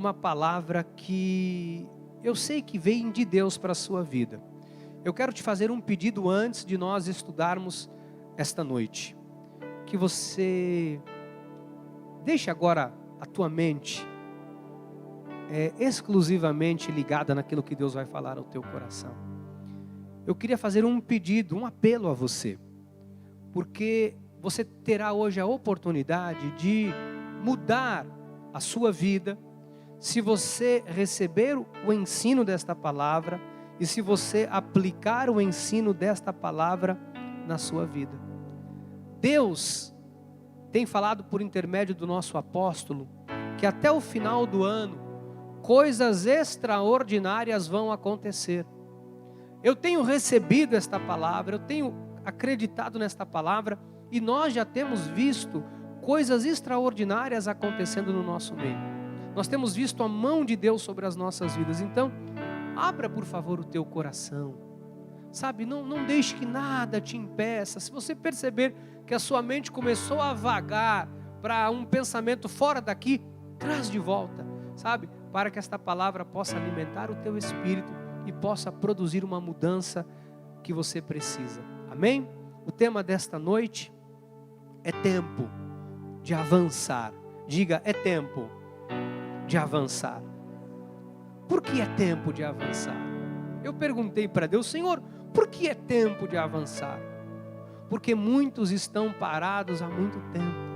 uma palavra que eu sei que vem de Deus para a sua vida. Eu quero te fazer um pedido antes de nós estudarmos esta noite. Que você deixe agora a tua mente exclusivamente ligada naquilo que Deus vai falar ao teu coração. Eu queria fazer um pedido, um apelo a você. Porque você terá hoje a oportunidade de mudar a sua vida, se você receber o ensino desta palavra e se você aplicar o ensino desta palavra na sua vida. Deus tem falado por intermédio do nosso apóstolo que até o final do ano coisas extraordinárias vão acontecer. Eu tenho recebido esta palavra, eu tenho acreditado nesta palavra e nós já temos visto coisas extraordinárias acontecendo no nosso meio. Nós temos visto a mão de Deus sobre as nossas vidas. Então, abra por favor o teu coração. Sabe, não deixe que nada te impeça. Se você perceber que a sua mente começou a vagar para um pensamento fora daqui, traz de volta, sabe? Para que esta palavra possa alimentar o teu espírito e possa produzir uma mudança que você precisa. Amém? O tema desta noite é tempo de avançar. Diga, é tempo de avançar. Por que é tempo de avançar? Eu perguntei para Deus, Senhor, por que é tempo de avançar? Porque muitos estão parados há muito tempo.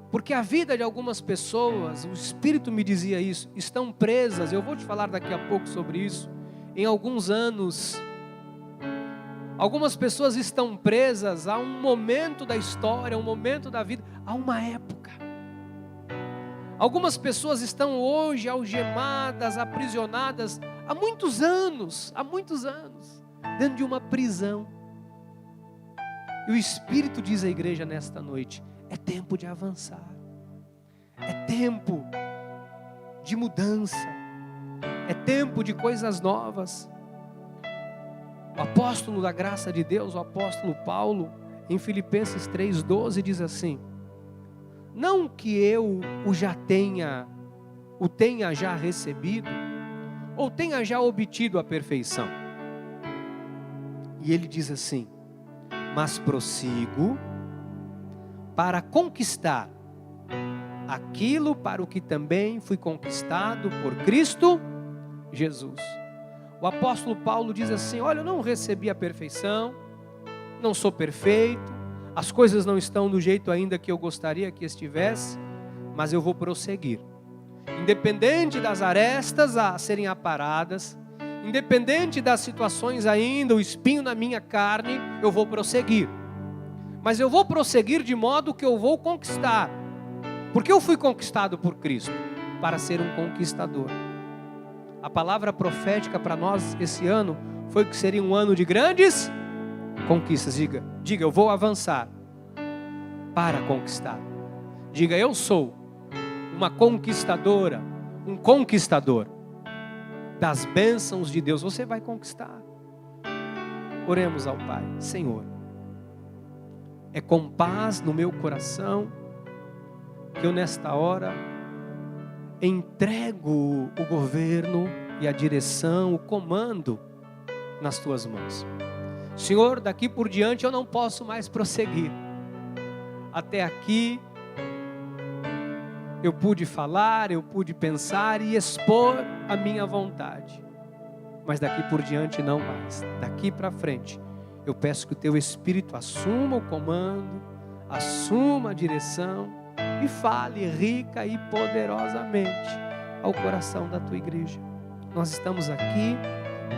Porque a vida de algumas pessoas, o Espírito me dizia isso, estão presas, eu vou te falar daqui a pouco sobre isso, em alguns anos. Algumas pessoas estão presas a um momento da história, a um momento da vida, a uma época. Algumas pessoas estão hoje algemadas, aprisionadas há muitos anos, dentro de uma prisão. E o Espírito diz à igreja nesta noite, é tempo de avançar, é tempo de mudança, é tempo de coisas novas. O apóstolo da graça de Deus, o apóstolo Paulo, em Filipenses 3,12 diz assim, não que eu o tenha já recebido, ou tenha já obtido a perfeição. E ele diz assim, mas prossigo para conquistar aquilo para o que também fui conquistado por Cristo Jesus. O apóstolo Paulo diz assim, olha, eu não recebi a perfeição, não sou perfeito, as coisas não estão do jeito ainda que eu gostaria que estivesse, mas eu vou prosseguir. Independente das arestas a serem aparadas, independente das situações ainda, o espinho na minha carne, eu vou prosseguir. Mas eu vou prosseguir de modo que eu vou conquistar. Porque eu fui conquistado por Cristo, para ser um conquistador. A palavra profética para nós esse ano foi que seria um ano de grandes conquistas. Diga, eu vou avançar para conquistar. Diga, eu sou uma conquistadora, um conquistador das bênçãos de Deus. Você vai conquistar. Oremos ao Pai. Senhor, é com paz no meu coração que eu nesta hora entrego o governo e a direção, o comando nas tuas mãos. Senhor, daqui por diante eu não posso mais prosseguir. Até aqui eu pude falar, eu pude pensar e expor a minha vontade. Mas daqui por diante não mais. Daqui para frente eu peço que o teu Espírito assuma o comando, assuma a direção e fale rica e poderosamente ao coração da tua igreja. Nós estamos aqui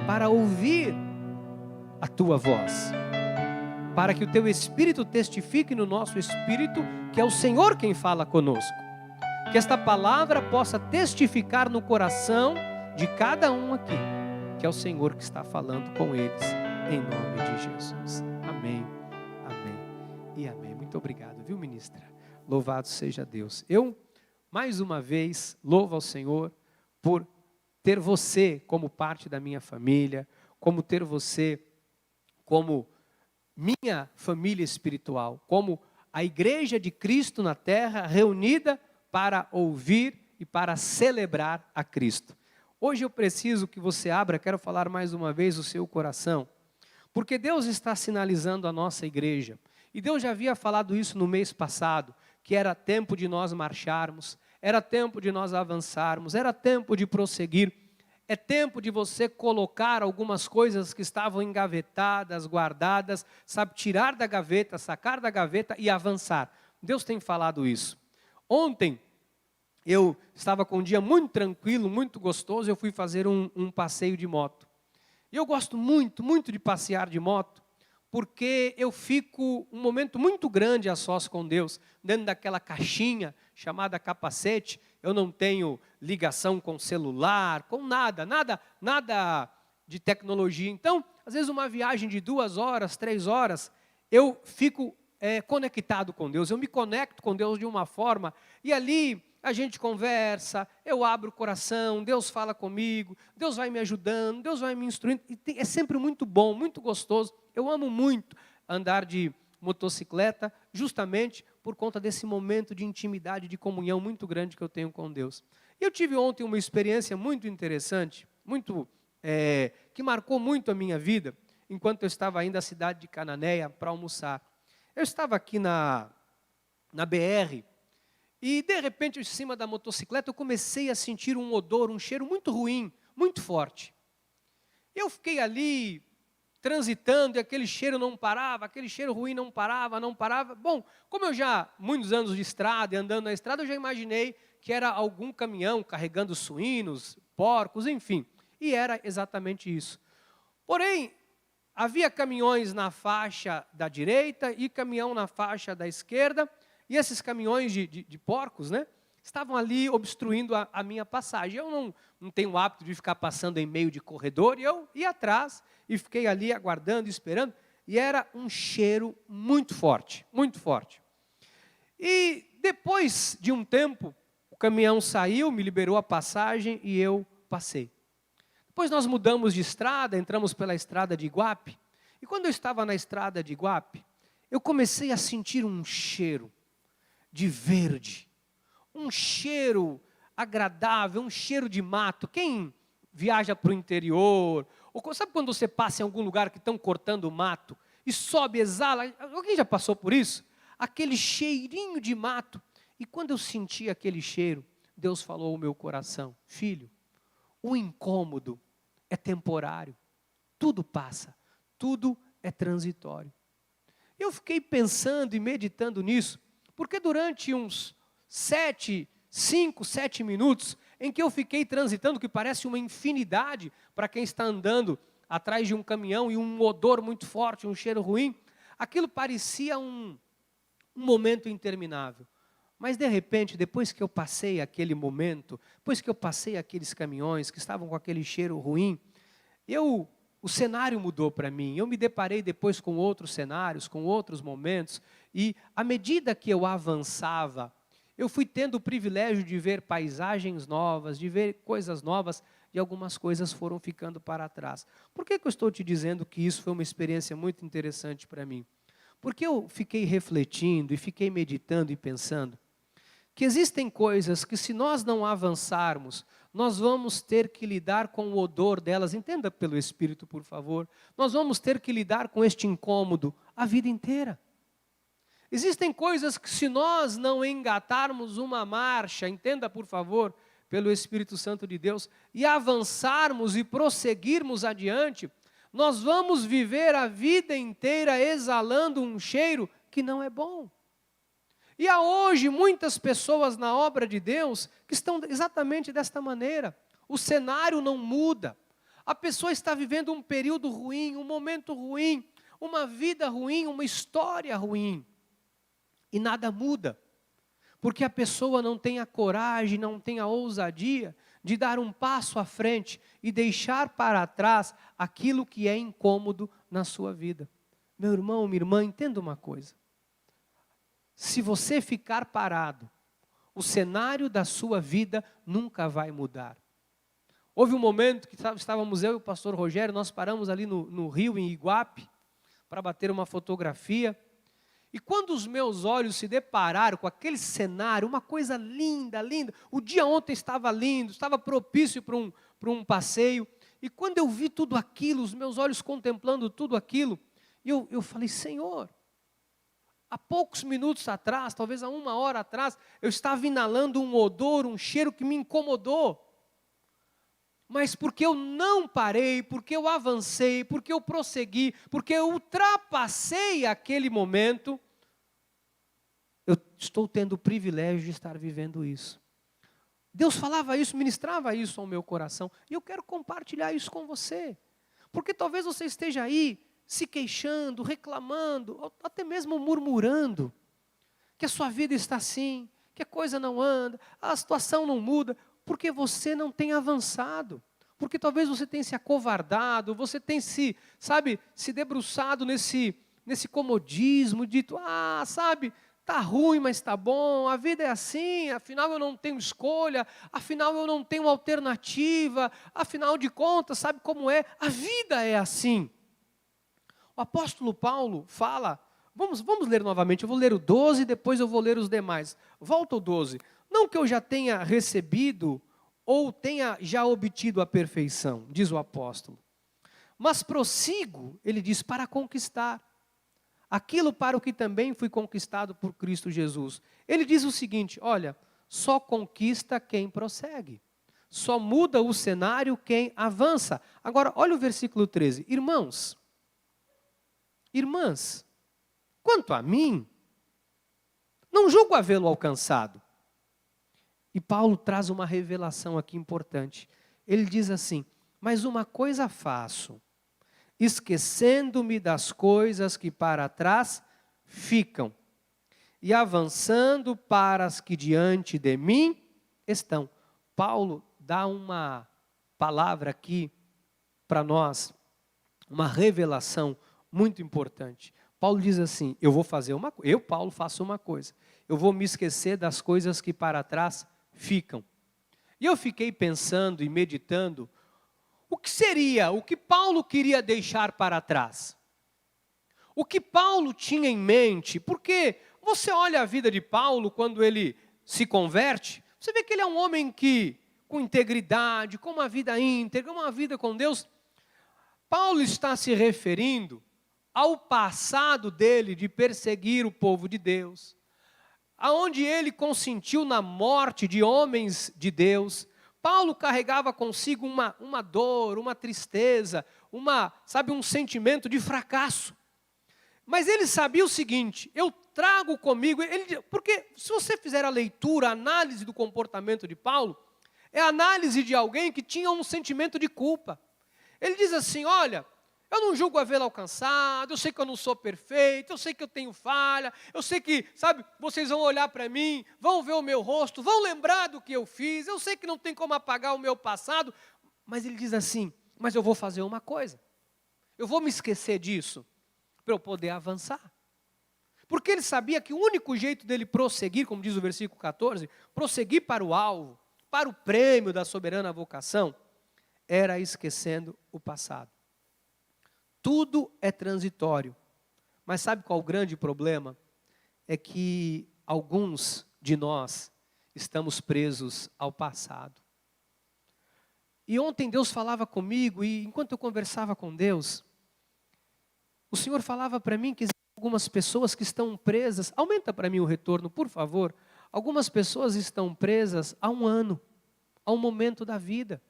para ouvir a tua voz, para que o teu Espírito testifique no nosso espírito que é o Senhor quem fala conosco. Que esta palavra possa testificar no coração de cada um aqui, que é o Senhor que está falando com eles, em nome de Jesus. Amém, amém e amém. Muito obrigado, viu, ministra? Louvado seja Deus. Eu, mais uma vez, louvo ao Senhor por ter você como parte da minha família, como ter você como minha família espiritual, como a igreja de Cristo na terra reunida para ouvir e para celebrar a Cristo. Hoje eu preciso que você abra, quero falar mais uma vez, o seu coração, porque Deus está sinalizando a nossa igreja. E Deus já havia falado isso no mês passado, que era tempo de nós marcharmos, era tempo de nós avançarmos, era tempo de prosseguir. É tempo de você colocar algumas coisas que estavam engavetadas, guardadas, sabe, tirar da gaveta, sacar da gaveta e avançar. Deus tem falado isso. Ontem, eu estava com um dia muito tranquilo, muito gostoso, eu fui fazer um passeio de moto. E eu gosto muito, muito de passear de moto, porque eu fico um momento muito grande a sós com Deus, dentro daquela caixinha chamada capacete. Eu não tenho ligação com celular, com nada de tecnologia. Então, às vezes uma viagem de 2 horas, 3 horas, eu fico conectado com Deus, eu me conecto com Deus de uma forma, e ali a gente conversa, eu abro o coração, Deus fala comigo, Deus vai me ajudando, Deus vai me instruindo, e é sempre muito bom, muito gostoso. Eu amo muito andar de motocicleta, justamente por conta desse momento de intimidade, de comunhão muito grande que eu tenho com Deus. E eu tive ontem uma experiência muito interessante, que marcou muito a minha vida, enquanto eu estava indo à cidade de Cananéia para almoçar. Eu estava aqui na BR, e de repente, em cima da motocicleta, eu comecei a sentir um odor, um cheiro muito ruim, muito forte. Eu fiquei ali transitando e aquele cheiro não parava, aquele cheiro ruim não parava. Bom, como eu já muitos anos de estrada e andando na estrada, eu já imaginei que era algum caminhão carregando suínos, porcos, enfim. E era exatamente isso. Porém, havia caminhões na faixa da direita e caminhão na faixa da esquerda, e esses caminhões de porcos, né, estavam ali obstruindo a minha passagem. Eu não tenho o hábito de ficar passando em meio de corredor, e eu ia atrás e fiquei ali aguardando, esperando, e era um cheiro muito forte, muito forte. E depois de um tempo, o caminhão saiu, me liberou a passagem e eu passei. Depois nós mudamos de estrada, entramos pela estrada de Iguape, e quando eu estava na estrada de Iguape, eu comecei a sentir um cheiro de verde, um cheiro agradável, um cheiro de mato. Quem viaja para o interior, ou sabe quando você passa em algum lugar que estão cortando o mato, e sobe, exala, alguém já passou por isso? Aquele cheirinho de mato. E quando eu senti aquele cheiro, Deus falou ao meu coração: filho, o incômodo é temporário, tudo passa, tudo é transitório. Eu fiquei pensando e meditando nisso, porque durante uns 5, 7 minutos, em que eu fiquei transitando, que parece uma infinidade para quem está andando atrás de um caminhão, e um odor muito forte, um cheiro ruim, aquilo parecia um momento interminável. Mas de repente, depois que eu passei aquele momento, depois que eu passei aqueles caminhões que estavam com aquele cheiro ruim, o cenário mudou para mim. Eu me deparei depois com outros cenários, com outros momentos, e à medida que eu avançava, eu fui tendo o privilégio de ver paisagens novas, de ver coisas novas, e algumas coisas foram ficando para trás. Por que eu estou te dizendo que isso foi uma experiência muito interessante para mim? Porque eu fiquei refletindo e fiquei meditando e pensando que existem coisas que, se nós não avançarmos, nós vamos ter que lidar com o odor delas. Entenda pelo Espírito, por favor. Nós vamos ter que lidar com este incômodo a vida inteira. Existem coisas que, se nós não engatarmos uma marcha, entenda por favor, pelo Espírito Santo de Deus, e avançarmos e prosseguirmos adiante, nós vamos viver a vida inteira exalando um cheiro que não é bom. E há hoje muitas pessoas na obra de Deus que estão exatamente desta maneira. O cenário não muda. A pessoa está vivendo um período ruim, um momento ruim, uma vida ruim, uma história ruim. E nada muda, porque a pessoa não tem a coragem, não tem a ousadia de dar um passo à frente e deixar para trás aquilo que é incômodo na sua vida. Meu irmão, minha irmã, entenda uma coisa. Se você ficar parado, o cenário da sua vida nunca vai mudar. Houve um momento que estávamos eu e o pastor Rogério, nós paramos ali no rio, em Iguape, para bater uma fotografia. E quando os meus olhos se depararam com aquele cenário, uma coisa linda, linda. O dia ontem estava lindo, estava propício para um passeio. E quando eu vi tudo aquilo, os meus olhos contemplando tudo aquilo, eu falei, Senhor, há poucos minutos atrás, talvez há 1 hora atrás, eu estava inalando um odor, um cheiro que me incomodou. Mas porque eu não parei, porque eu avancei, porque eu prossegui, porque eu ultrapassei aquele momento, eu estou tendo o privilégio de estar vivendo isso. Deus falava isso, ministrava isso ao meu coração, e eu quero compartilhar isso com você. Porque talvez você esteja aí se queixando, reclamando, até mesmo murmurando, que a sua vida está assim, que a coisa não anda, a situação não muda, porque você não tem avançado, porque talvez você tenha se acovardado, você tenha se debruçado nesse comodismo, dito, está ruim, mas está bom, a vida é assim, afinal eu não tenho escolha, afinal eu não tenho alternativa, afinal de contas, sabe como é? A vida é assim. O apóstolo Paulo fala, vamos ler novamente, eu vou ler o 12, depois eu vou ler os demais. Volta ao 12. Não que eu já tenha recebido ou tenha já obtido a perfeição, diz o apóstolo, mas prossigo, ele diz, para conquistar aquilo para o que também fui conquistado por Cristo Jesus. Ele diz o seguinte, olha, só conquista quem prossegue, só muda o cenário quem avança. Agora, olha o versículo 13, irmãs, quanto a mim, não julgo havê-lo alcançado. E Paulo traz uma revelação aqui importante. Ele diz assim, mas uma coisa faço, esquecendo-me das coisas que para trás ficam, e avançando para as que diante de mim estão. Paulo dá uma palavra aqui para nós, uma revelação muito importante. Paulo diz assim, Paulo, faço uma coisa, eu vou me esquecer das coisas que para trás ficam. E eu fiquei pensando e meditando, o que Paulo queria deixar para trás? O que Paulo tinha em mente? Porque você olha a vida de Paulo quando ele se converte, você vê que ele é um homem que, com integridade, com uma vida íntegra, uma vida com Deus. Paulo está se referindo ao passado dele de perseguir o povo de Deus, aonde ele consentiu na morte de homens de Deus. Paulo carregava consigo uma dor, uma tristeza, um sentimento de fracasso. Mas ele sabia o seguinte, eu trago comigo, porque se você fizer a leitura, a análise do comportamento de Paulo, é a análise de alguém que tinha um sentimento de culpa. Ele diz assim, olha, eu não julgo havê-lo alcançado, eu sei que eu não sou perfeito, eu sei que eu tenho falha, eu sei que, vocês vão olhar para mim, vão ver o meu rosto, vão lembrar do que eu fiz, eu sei que não tem como apagar o meu passado, mas ele diz assim, mas eu vou fazer uma coisa, eu vou me esquecer disso, para eu poder avançar. Porque ele sabia que o único jeito dele prosseguir, como diz o versículo 14, prosseguir para o alvo, para o prêmio da soberana vocação, era esquecendo o passado. Tudo é transitório. Mas sabe qual o grande problema? É que alguns de nós estamos presos ao passado. E ontem Deus falava comigo, e enquanto eu conversava com Deus, o Senhor falava para mim que existem algumas pessoas que estão presas, aumenta para mim o retorno, por favor. Algumas pessoas estão presas a um ano, a um momento da vida.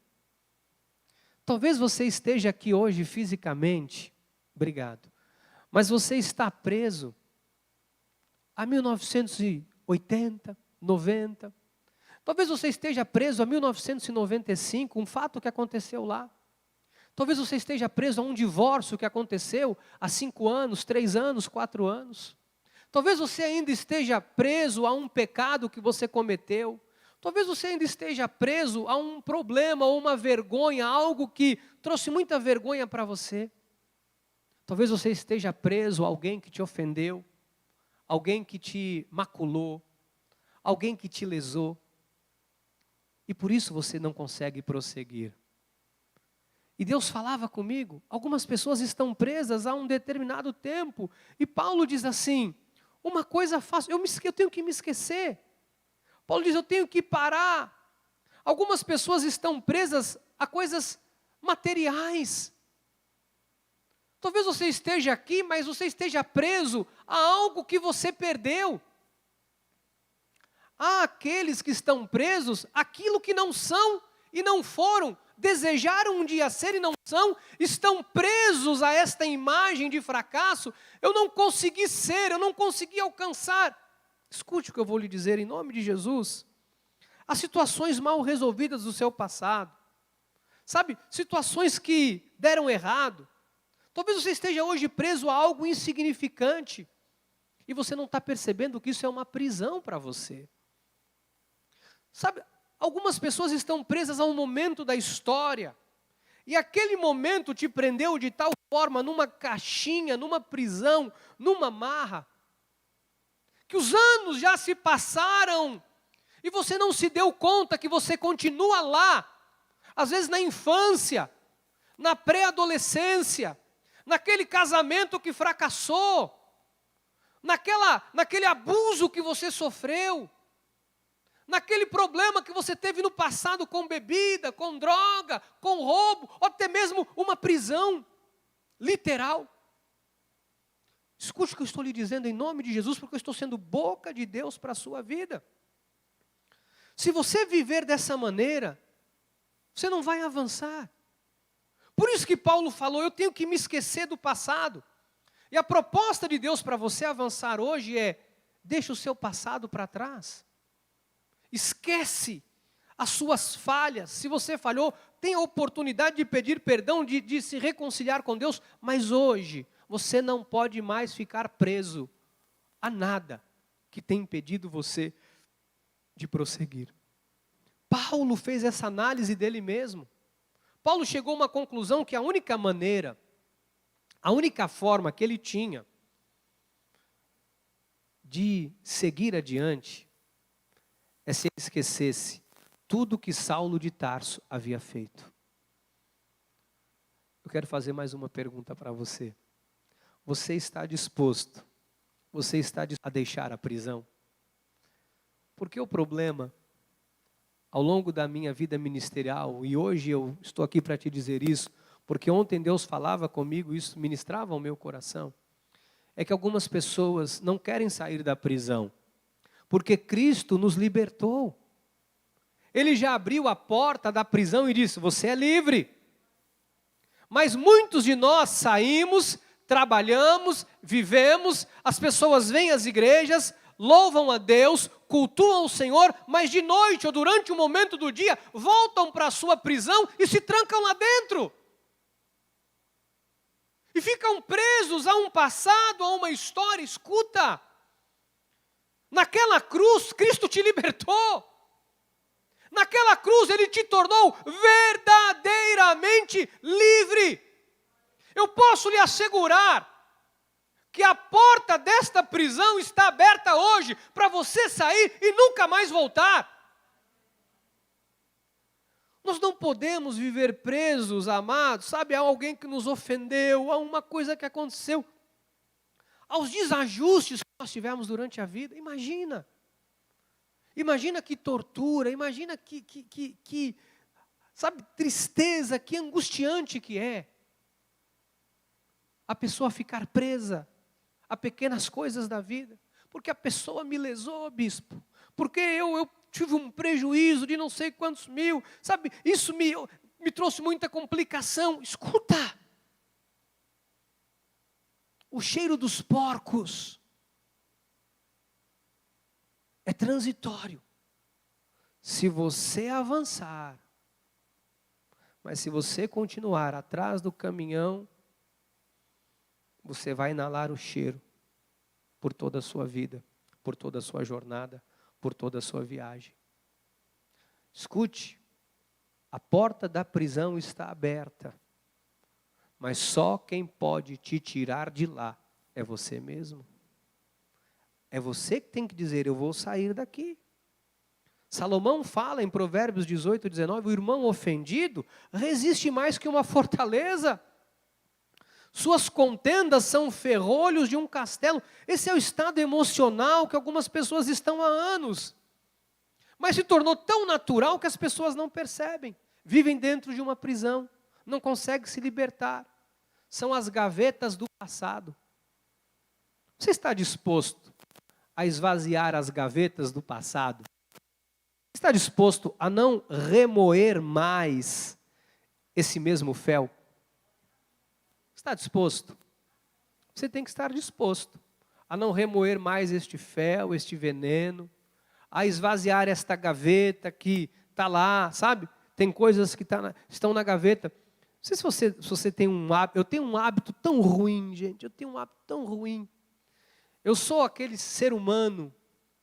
Talvez você esteja aqui hoje fisicamente, obrigado, mas você está preso a 1980, 90. Talvez você esteja preso a 1995, um fato que aconteceu lá. Talvez você esteja preso a um divórcio que aconteceu há 5 anos, 3 anos, 4 anos. Talvez você ainda esteja preso a um pecado que você cometeu. Talvez você ainda esteja preso a um problema ou uma vergonha, algo que trouxe muita vergonha para você. Talvez você esteja preso a alguém que te ofendeu, alguém que te maculou, alguém que te lesou. E por isso você não consegue prosseguir. E Deus falava comigo, algumas pessoas estão presas a um determinado tempo. E Paulo diz assim, uma coisa fácil, eu tenho que me esquecer. Paulo diz, eu tenho que parar. Algumas pessoas estão presas a coisas materiais. Talvez você esteja aqui, mas você esteja preso a algo que você perdeu. Há aqueles que estão presos àquilo que não são e não foram, desejaram um dia ser e não são, estão presos a esta imagem de fracasso. Eu não consegui ser, eu não consegui alcançar. Escute o que eu vou lhe dizer em nome de Jesus. Há situações mal resolvidas do seu passado. Sabe, situações que deram errado. Talvez você esteja hoje preso a algo insignificante. E você não está percebendo que isso é uma prisão para você. Sabe, algumas pessoas estão presas a um momento da história. E aquele momento te prendeu de tal forma numa caixinha, numa prisão, numa marra, que os anos já se passaram e você não se deu conta que você continua lá. Às vezes na infância, na pré-adolescência, naquele casamento que fracassou, naquele abuso que você sofreu, naquele problema que você teve no passado com bebida, com droga, com roubo, ou até mesmo uma prisão literal. Escute o que eu estou lhe dizendo em nome de Jesus, porque eu estou sendo boca de Deus para a sua vida. Se você viver dessa maneira, você não vai avançar. Por isso que Paulo falou, eu tenho que me esquecer do passado. E a proposta de Deus para você avançar hoje é, deixa o seu passado para trás. Esquece as suas falhas. Se você falhou, tem a oportunidade de pedir perdão, de se reconciliar com Deus. Mas hoje, você não pode mais ficar preso a nada que tenha impedido você de prosseguir. Paulo fez essa análise dele mesmo. Paulo chegou a uma conclusão que a única maneira, a única forma que ele tinha de seguir adiante é se ele esquecesse tudo que Saulo de Tarso havia feito. Eu quero fazer mais uma pergunta para você. Você está disposto a deixar a prisão? Porque o problema, ao longo da minha vida ministerial, e hoje eu estou aqui para te dizer isso, porque ontem Deus falava comigo, isso ministrava ao meu coração, é que algumas pessoas não querem sair da prisão, porque Cristo nos libertou. Ele já abriu a porta da prisão e disse, você é livre. Mas muitos de nós saímos, trabalhamos, vivemos, as pessoas vêm às igrejas, louvam a Deus, cultuam o Senhor, mas de noite ou durante um momento do dia, voltam para a sua prisão e se trancam lá dentro. E ficam presos a um passado, a uma história. Escuta, naquela cruz, Cristo te libertou. Naquela cruz, Ele te tornou verdadeiramente livre. Eu posso lhe assegurar que a porta desta prisão está aberta hoje para você sair e nunca mais voltar. Nós não podemos viver presos, amados, sabe, a alguém que nos ofendeu, a uma coisa que aconteceu, aos desajustes que nós tivemos durante a vida. Imagina que tortura, imagina que sabe, tristeza, que angustiante que é a pessoa ficar presa a pequenas coisas da vida, porque a pessoa me lesou, bispo, porque eu tive um prejuízo de não sei quantos mil, sabe, isso me trouxe muita complicação. Escuta, o cheiro dos porcos é transitório, se você avançar, mas se você continuar atrás do caminhão, você vai inalar o cheiro por toda a sua vida, por toda a sua jornada, por toda a sua viagem. Escute, a porta da prisão está aberta, mas só quem pode te tirar de lá é você mesmo. É você que tem que dizer, eu vou sair daqui. Salomão fala em Provérbios 18, 19, o irmão ofendido resiste mais que uma fortaleza. Suas contendas são ferrolhos de um castelo. Esse é o estado emocional que algumas pessoas estão há anos. Mas se tornou tão natural que as pessoas não percebem. Vivem dentro de uma prisão, não conseguem se libertar. São as gavetas do passado. Você está disposto a esvaziar as gavetas do passado? Está disposto a não remoer mais esse mesmo fel? Está disposto? Você tem que estar disposto a não remoer mais este fel, este veneno, a esvaziar esta gaveta que está lá, sabe? Tem coisas que estão na gaveta. Não sei se você tem um hábito. Eu tenho um hábito tão ruim, gente. Eu tenho um hábito tão ruim. Eu sou aquele ser humano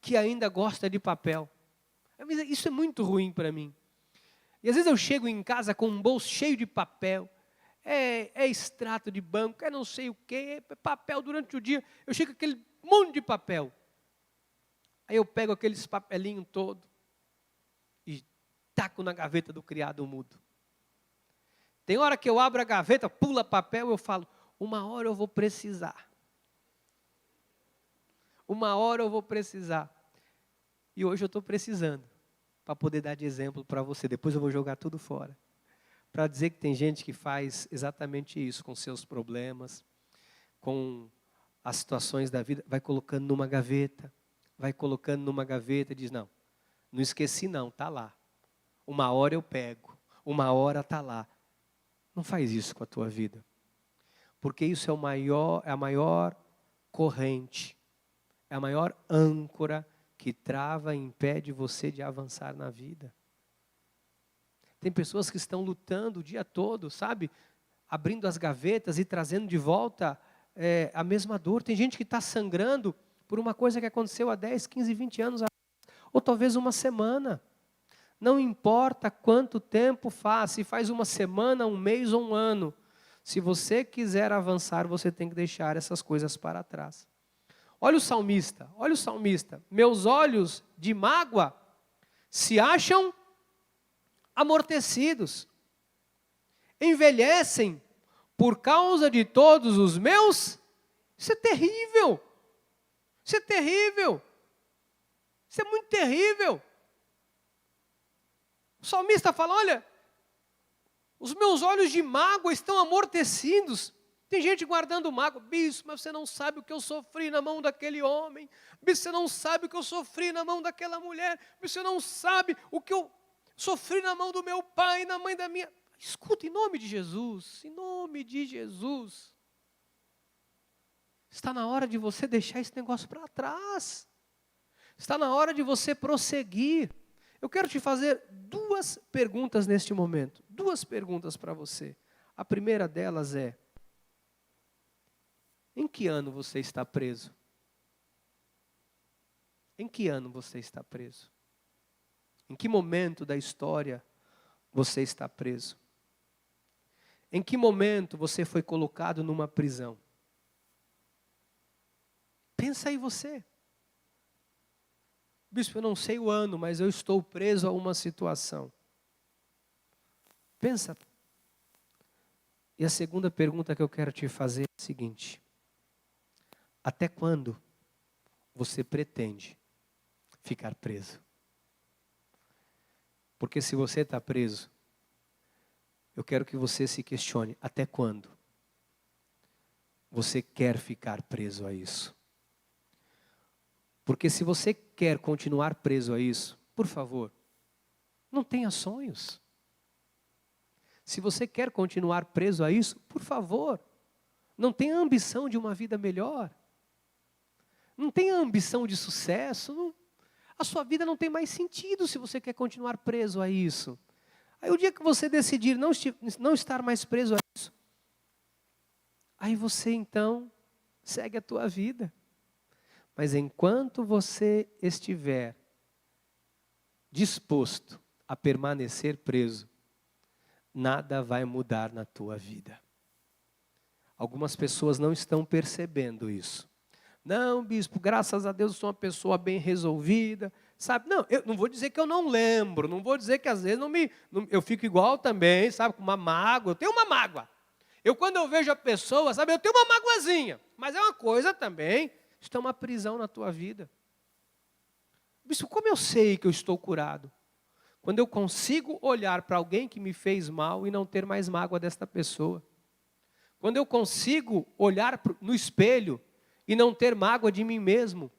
que ainda gosta de papel. Isso é muito ruim para mim. E às vezes eu chego em casa com um bolso cheio de papel. É extrato de banco, é não sei o quê, é papel durante o dia. Eu chego com aquele monte de papel. Aí eu pego aqueles papelinhos todo e taco na gaveta do criado mudo. Tem hora que eu abro a gaveta, pula papel, eu falo, uma hora eu vou precisar. Uma hora eu vou precisar. E hoje eu estou precisando, para poder dar de exemplo para você. Depois eu vou jogar tudo fora. Para dizer que tem gente que faz exatamente isso com seus problemas, com as situações da vida, vai colocando numa gaveta, e diz, não esqueci não, está lá. Uma hora eu pego, uma hora está lá. Não faz isso com a tua vida. Porque isso é a maior corrente, é a maior âncora que trava e impede você de avançar na vida. Tem pessoas que estão lutando o dia todo, sabe? Abrindo as gavetas e trazendo de volta a mesma dor. Tem gente que está sangrando por uma coisa que aconteceu há 10, 15, 20 anos atrás, ou talvez uma semana. Não importa quanto tempo faz, se faz uma semana, um mês ou um ano. Se você quiser avançar, você tem que deixar essas coisas para trás. Olha o salmista. Meus olhos de mágoa se acham amortecidos. Envelhecem por causa de todos os meus. Isso é terrível. Isso é terrível. Isso é muito terrível. O salmista fala, olha, os meus olhos de mágoa estão amortecidos. Tem gente guardando mágoa. Bispo, mas você não sabe o que eu sofri na mão daquele homem. Bispo, você não sabe o que eu sofri na mão daquela mulher. Bispo, você não sabe o que eu sofri na mão do meu pai, na mãe da minha... Escuta, em nome de Jesus, em nome de Jesus. Está na hora de você deixar esse negócio para trás. Está na hora de você prosseguir. Eu quero te fazer duas perguntas neste momento. Duas perguntas para você. A primeira delas é, em que ano você está preso? Em que ano você está preso? Em que momento da história você está preso? Em que momento você foi colocado numa prisão? Pensa aí você. Bispo, eu não sei o ano, mas eu estou preso a uma situação. Pensa. E a segunda pergunta que eu quero te fazer é a seguinte. Até quando você pretende ficar preso? Porque se você está preso, eu quero que você se questione, até quando você quer ficar preso a isso? Porque se você quer continuar preso a isso, por favor, não tenha sonhos. Se você quer continuar preso a isso, por favor, não tenha ambição de uma vida melhor. Não tenha ambição de sucesso. A sua vida não tem mais sentido se você quer continuar preso a isso. Aí o dia que você decidir não estar mais preso a isso, aí você então segue a tua vida. Mas enquanto você estiver disposto a permanecer preso, nada vai mudar na tua vida. Algumas pessoas não estão percebendo isso. Não, bispo, graças a Deus eu sou uma pessoa bem resolvida, sabe? Não, eu não vou dizer que eu não lembro, não vou dizer que às vezes eu fico igual também, sabe? Com uma mágoa, eu tenho uma mágoa. Quando eu vejo a pessoa, sabe, eu tenho uma magoazinha, mas é uma coisa também, isso é uma prisão na tua vida. Bispo, como eu sei que eu estou curado? Quando eu consigo olhar para alguém que me fez mal e não ter mais mágoa desta pessoa. Quando eu consigo olhar no espelho e não ter mágoa de mim mesmo.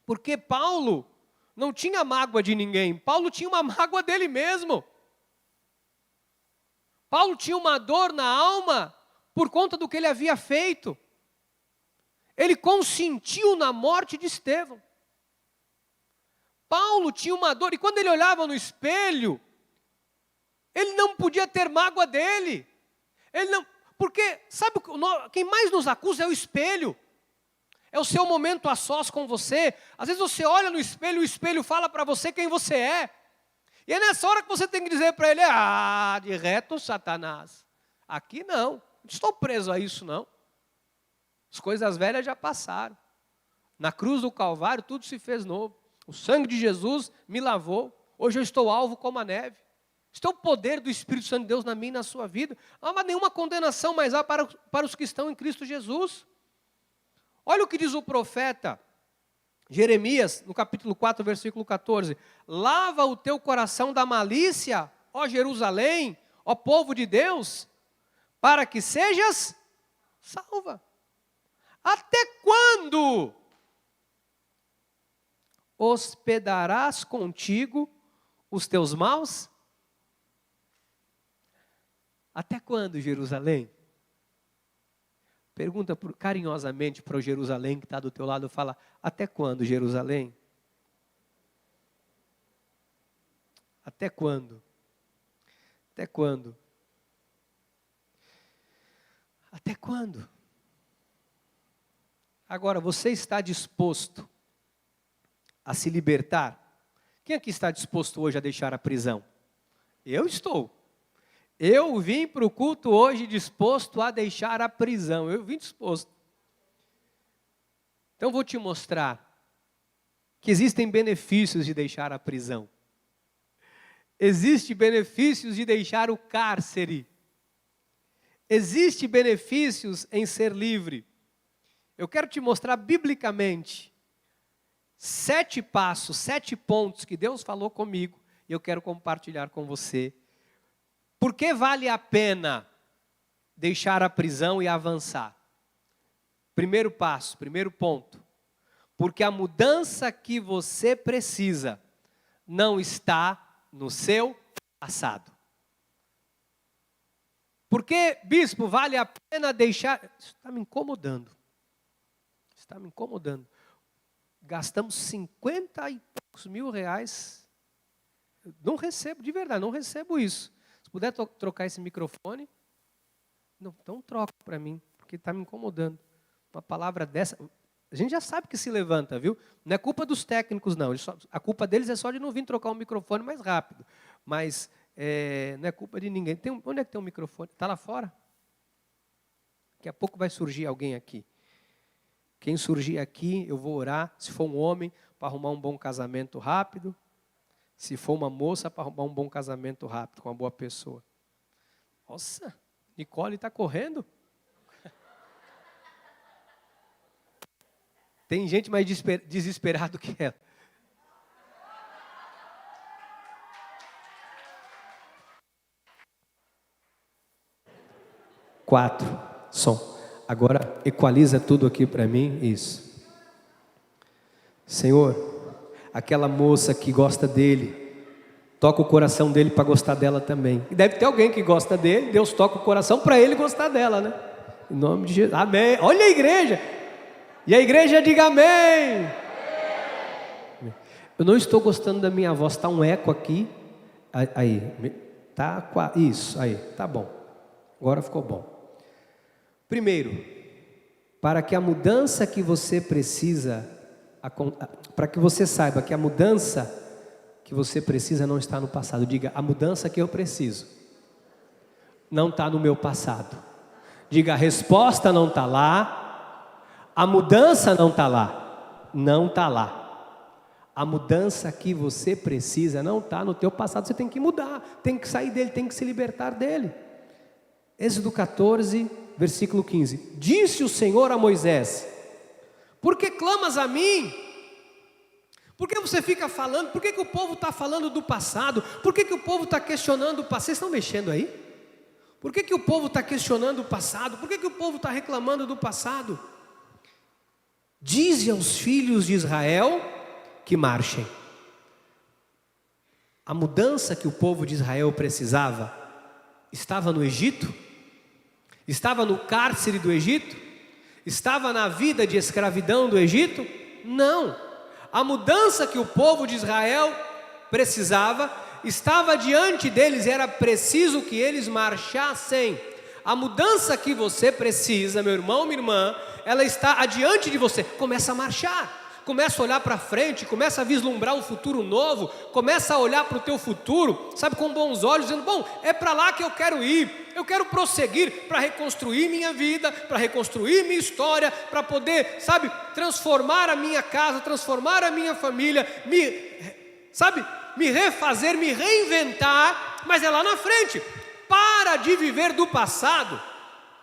Porque Paulo não tinha mágoa de ninguém. Paulo tinha uma mágoa dele mesmo. Paulo tinha uma dor na alma por conta do que ele havia feito. Ele consentiu na morte de Estevão. Paulo tinha uma dor, e quando ele olhava no espelho, ele não podia ter mágoa dele. Porque, sabe, quem mais nos acusa é o espelho. É o seu momento a sós com você. Às vezes você olha no espelho, o espelho fala para você quem você é. E é nessa hora que você tem que dizer para ele, de reto, Satanás. Aqui não, não estou preso a isso não. As coisas velhas já passaram. Na cruz do Calvário tudo se fez novo. O sangue de Jesus me lavou. Hoje eu estou alvo como a neve. Este é o poder do Espírito Santo de Deus na minha e na sua vida. Não há nenhuma condenação mais há para os que estão em Cristo Jesus. Olha o que diz o profeta Jeremias, no capítulo 4, versículo 14. Lava o teu coração da malícia, ó Jerusalém, ó povo de Deus, para que sejas salva. Até quando hospedarás contigo os teus maus? Até quando, Jerusalém? Pergunta carinhosamente para o Jerusalém que está do teu lado, fala, até quando, Jerusalém? Até quando? Até quando? Até quando? Agora, você está disposto a se libertar? Quem aqui está disposto hoje a deixar a prisão? Eu estou. Eu vim para o culto hoje disposto a deixar a prisão. Eu vim disposto. Então vou te mostrar que existem benefícios de deixar a prisão. Existem benefícios de deixar o cárcere. Existem benefícios em ser livre. Eu quero te mostrar biblicamente 7 passos, 7 pontos que Deus falou comigo e eu quero compartilhar com você. Por que vale a pena deixar a prisão e avançar? Primeiro passo, primeiro ponto. Porque a mudança que você precisa não está no seu passado. Por que, bispo, vale a pena deixar... Isso está me incomodando. Está me incomodando. Gastamos 50 e poucos mil reais. Não recebo, de verdade, não recebo isso. Se puder trocar esse microfone, não, então troca para mim, porque está me incomodando. Uma palavra dessa, a gente já sabe que se levanta, viu? Não é culpa dos técnicos, não. A culpa deles é só de não vir trocar o microfone mais rápido. Mas não é culpa de ninguém. Onde é que tem um microfone? Está lá fora? Daqui a pouco vai surgir alguém aqui. Quem surgir aqui, eu vou orar. Se for um homem, para arrumar um bom casamento rápido. Se for uma moça, para arrumar um bom casamento rápido, com uma boa pessoa. Nossa, Nicole está correndo? Tem gente mais desesperada que ela. Quatro, som. Agora equaliza tudo aqui para mim, isso. Senhor, aquela moça que gosta dele, toca o coração dele para gostar dela também. E deve ter alguém que gosta dele, Deus toca o coração para ele gostar dela, né? Em nome de Jesus, amém. Olha a igreja. E a igreja diga amém. Eu não estou gostando da minha voz, está um eco aqui. Aí, tá, isso, aí, tá bom. Agora ficou bom. Primeiro, para que a mudança que você precisa, para que você saiba que a mudança que você precisa não está no passado. Diga, a mudança que eu preciso não está no meu passado. Diga, a resposta não está lá, a mudança não está lá, não está lá. A mudança que você precisa não está no teu passado, você tem que mudar, tem que sair dele, tem que se libertar dele. Êxodo 14, versículo 15. Disse o Senhor a Moisés: por que clamas a mim? Por que você fica falando? Por que o povo está falando do passado? Por que o povo está questionando o passado? Vocês estão mexendo aí? Por que o povo está questionando o passado? Por que o povo está reclamando do passado? Dize aos filhos de Israel que marchem. A mudança que o povo de Israel precisava estava no Egito? Estava no cárcere do Egito? Estava na vida de escravidão do Egito? Não. A mudança que o povo de Israel precisava estava diante deles, era preciso que eles marchassem. A mudança que você precisa, meu irmão, minha irmã, ela está adiante de você. Começa a marchar. Começa a olhar para frente, começa a vislumbrar um futuro novo, começa a olhar para o teu futuro, sabe, com bons olhos, dizendo, bom, é para lá que eu quero ir, eu quero prosseguir para reconstruir minha vida, para reconstruir minha história, para poder, sabe, transformar a minha casa, transformar a minha família, me refazer, me reinventar, mas é lá na frente. Para de viver do passado,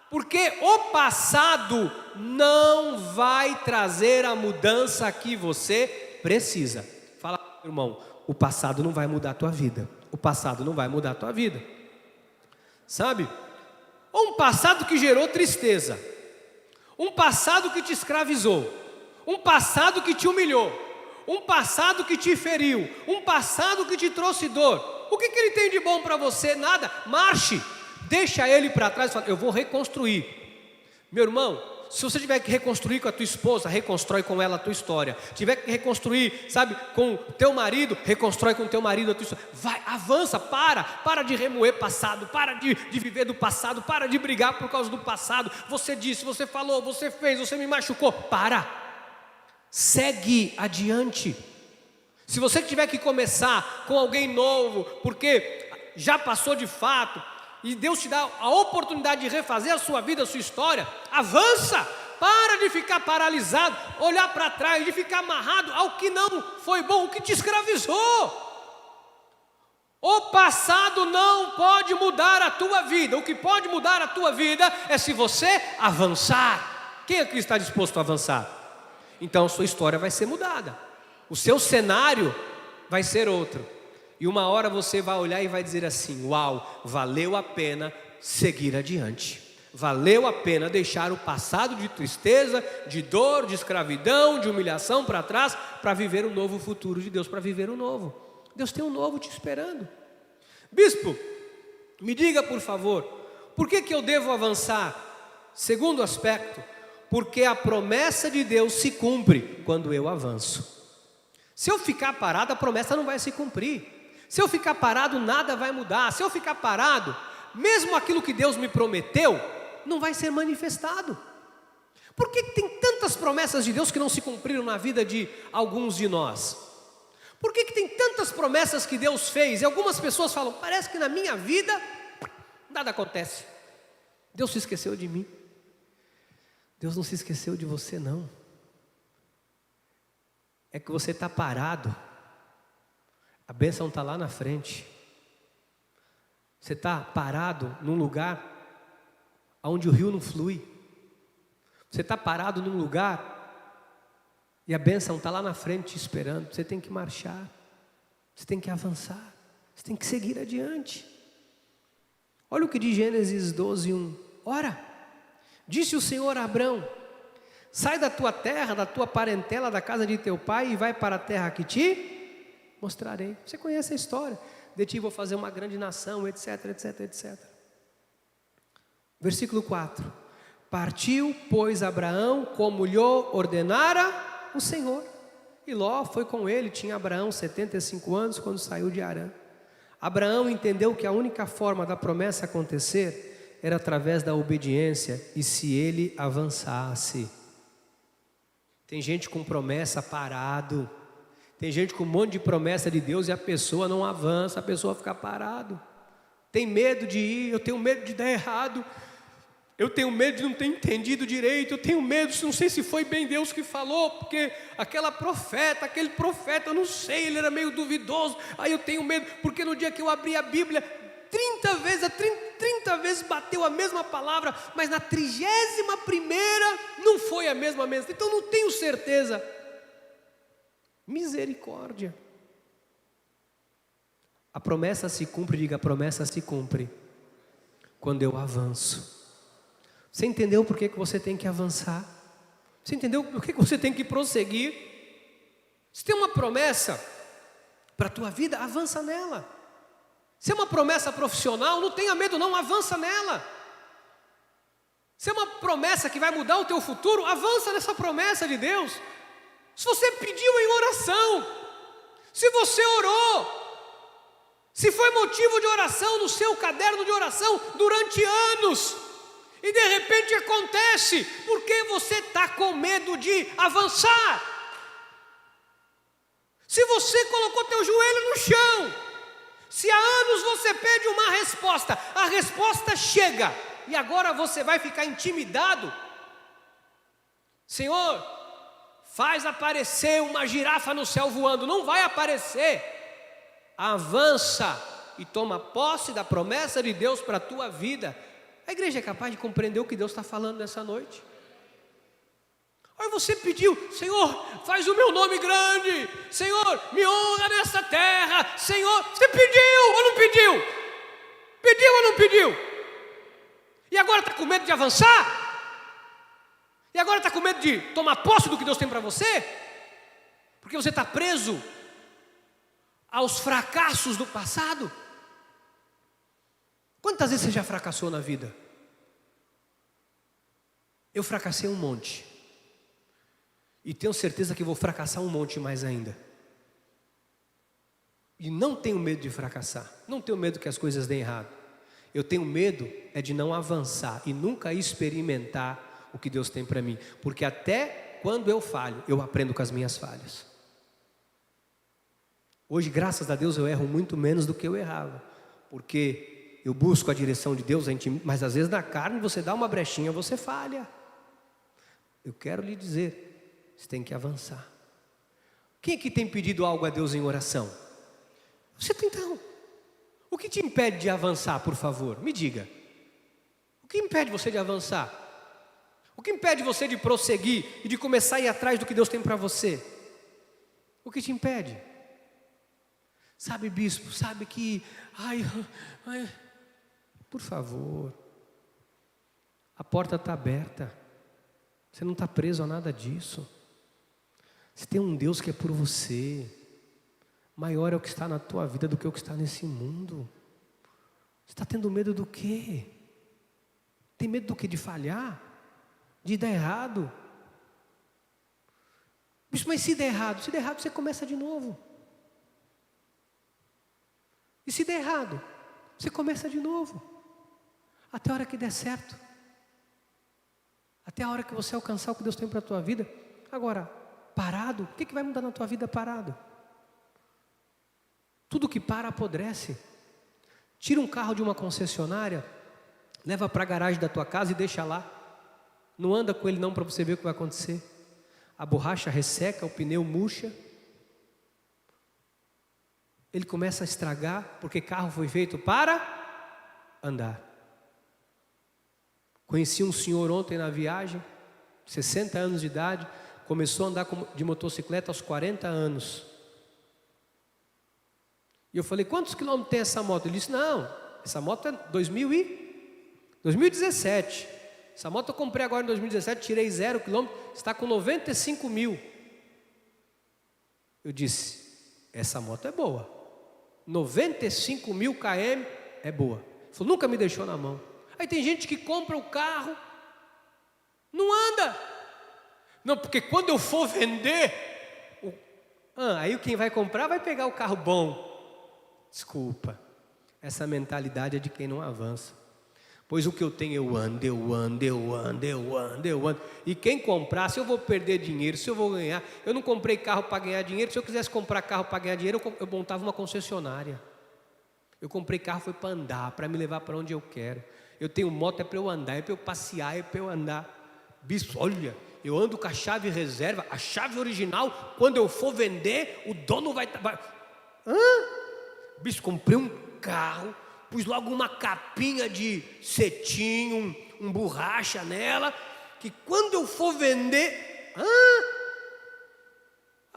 porque o passado não vai trazer a mudança que você precisa. Fala, irmão, o passado não vai mudar a tua vida. O passado não vai mudar a tua vida. Sabe? Um passado que gerou tristeza. Um passado que te escravizou. Um passado que te humilhou. Um passado que te feriu. Um passado que te trouxe dor. O que ele tem de bom para você? Nada. Marche. Deixa ele para trás e fala, eu vou reconstruir. Meu irmão, se você tiver que reconstruir com a tua esposa, reconstrói com ela a tua história. Tiver que reconstruir, sabe, com o teu marido, reconstrói com o teu marido a tua história. Vai, avança, para de remoer passado, para de viver do passado, para de brigar por causa do passado. Você disse, você falou, você fez, você me machucou. Para, segue adiante. Se você tiver que começar com alguém novo, porque já passou de fato, e Deus te dá a oportunidade de refazer a sua vida, a sua história, avança, para de ficar paralisado, olhar para trás, de ficar amarrado ao que não foi bom, o que te escravizou. O passado não pode mudar a tua vida, o que pode mudar a tua vida é se você avançar. Quem aqui está disposto a avançar? Então a sua história vai ser mudada, o seu cenário vai ser outro. E uma hora você vai olhar e vai dizer assim, uau, valeu a pena seguir adiante. Valeu a pena deixar o passado de tristeza, de dor, de escravidão, de humilhação para trás, para viver um novo futuro de Deus, para viver um novo. Deus tem um novo te esperando. Bispo, me diga por favor, por que eu devo avançar? Segundo aspecto, porque a promessa de Deus se cumpre quando eu avanço. Se eu ficar parado, a promessa não vai se cumprir. Se eu ficar parado, nada vai mudar. Se eu ficar parado, mesmo aquilo que Deus me prometeu, não vai ser manifestado. Por que tem tantas promessas de Deus que não se cumpriram na vida de alguns de nós? Por que tem tantas promessas que Deus fez? E algumas pessoas falam, parece que na minha vida nada acontece. Deus se esqueceu de mim. Deus não se esqueceu de você não. É que você está parado. A bênção está lá na frente. Você está parado num lugar onde o rio não flui. Você está parado num lugar e a bênção está lá na frente te esperando. Você tem que marchar. Você tem que avançar. Você tem que seguir adiante. Olha o que diz Gênesis 12:1. Ora, disse o Senhor a Abrão, sai da tua terra, da tua parentela, da casa de teu pai e vai para a terra que te mostrarei. Você conhece a história. De ti vou fazer uma grande nação, etc, etc, etc. Versículo 4. Partiu, pois, Abraão como lhe ordenara o Senhor. E Ló foi com ele. Tinha Abraão 75 anos quando saiu de Harã. Abraão entendeu que a única forma da promessa acontecer era através da obediência e se ele avançasse. Tem gente com promessa parado. Tem gente com um monte de promessa de Deus e a pessoa não avança, a pessoa fica parado. Tem medo de ir, eu tenho medo de dar errado. Eu tenho medo de não ter entendido direito, eu tenho medo, não sei se foi bem Deus que falou, porque aquele profeta, eu não sei, ele era meio duvidoso. Aí eu tenho medo, porque no dia que eu abri a Bíblia, 30 vezes bateu a mesma palavra, mas na 31ª não foi a mesma mensagem. Então não tenho certeza. Misericórdia. A promessa se cumpre, diga, a promessa se cumpre quando eu avanço. Você entendeu por que você tem que avançar? Você entendeu por que você tem que prosseguir? Se tem uma promessa para a tua vida, avança nela. Se é uma promessa profissional, não tenha medo não, avança nela. Se é uma promessa que vai mudar o teu futuro, avança nessa promessa de Deus. Se você pediu em oração, se você orou, se foi motivo de oração no seu caderno de oração durante anos, e de repente acontece, porque você está com medo de avançar. Se você colocou teu joelho no chão, se há anos você pede uma resposta, a resposta chega, e agora você vai ficar intimidado. Senhor, faz aparecer uma girafa no céu voando. Não vai aparecer. Avança e toma posse da promessa de Deus para a tua vida. A igreja é capaz de compreender o que Deus está falando nessa noite? Aí você pediu, Senhor, faz o meu nome grande, Senhor, me honra nessa terra, Senhor, você pediu ou não pediu? Pediu ou não pediu? E agora está com medo de avançar? E agora está com medo de tomar posse do que Deus tem para você? Porque você está preso aos fracassos do passado? Quantas vezes você já fracassou na vida? Eu fracassei um monte. E tenho certeza que vou fracassar um monte mais ainda. E não tenho medo de fracassar. Não tenho medo que as coisas deem errado. Eu tenho medo é de não avançar e nunca experimentar o que Deus tem para mim. Porque até quando eu falho, eu aprendo com as minhas falhas. Hoje, graças a Deus, eu erro muito menos do que eu errava. Porque eu busco a direção de Deus, mas às vezes na carne você dá uma brechinha, você falha. Eu quero lhe dizer, você tem que avançar. Quem aqui tem pedido algo a Deus em oração? Você tem então. O que te impede de avançar, por favor? Me diga. O que impede você de avançar? O que impede você de prosseguir e de começar a ir atrás do que Deus tem para você? O que te impede? Sabe, bispo, sabe que... por favor. A porta está aberta. Você não está preso a nada disso. Você tem um Deus que é por você. Maior é o que está na tua vida do que o que está nesse mundo. Você está tendo medo do quê? Tem medo do quê? De falhar? De dar errado? Mas se der errado? Se der errado, você começa de novo. E se der errado, você começa de novo. Até a hora que der certo. Até a hora que você alcançar o que Deus tem para a tua vida. Agora, parado, o que vai mudar na tua vida parado? Tudo que para apodrece. Tira um carro de uma concessionária, leva para a garagem da tua casa e deixa lá. Não anda com ele não para você ver o que vai acontecer. A borracha resseca, o pneu murcha. Ele começa a estragar, porque carro foi feito para andar. Conheci um senhor ontem na viagem, 60 anos de idade, começou a andar de motocicleta aos 40 anos. E eu falei, quantos quilômetros tem essa moto? Ele disse, não, essa moto é 2017. Essa moto eu comprei agora em 2017, tirei 0 quilômetro, está com 95 mil. Eu disse, essa moto é boa. 95 mil km é boa. Ele falou, nunca me deixou na mão. Aí tem gente que compra o carro, não anda. Não, porque quando eu for vender, aí quem vai comprar vai pegar o carro bom. Desculpa, essa mentalidade é de quem não avança. Pois o que eu tenho eu ando. E quem comprar, se eu vou perder dinheiro, se eu vou ganhar, eu não comprei carro para ganhar dinheiro. Se eu quisesse comprar carro para ganhar dinheiro, eu montava uma concessionária. Eu comprei carro foi para andar, para me levar para onde eu quero. Eu tenho moto é para eu andar, é para eu passear, é para eu andar. Bispo, olha, eu ando com a chave reserva, a chave original, quando eu for vender, o dono vai... Bispo, comprei um carro, pus logo uma capinha de cetim, um borracha nela, que quando eu for vender,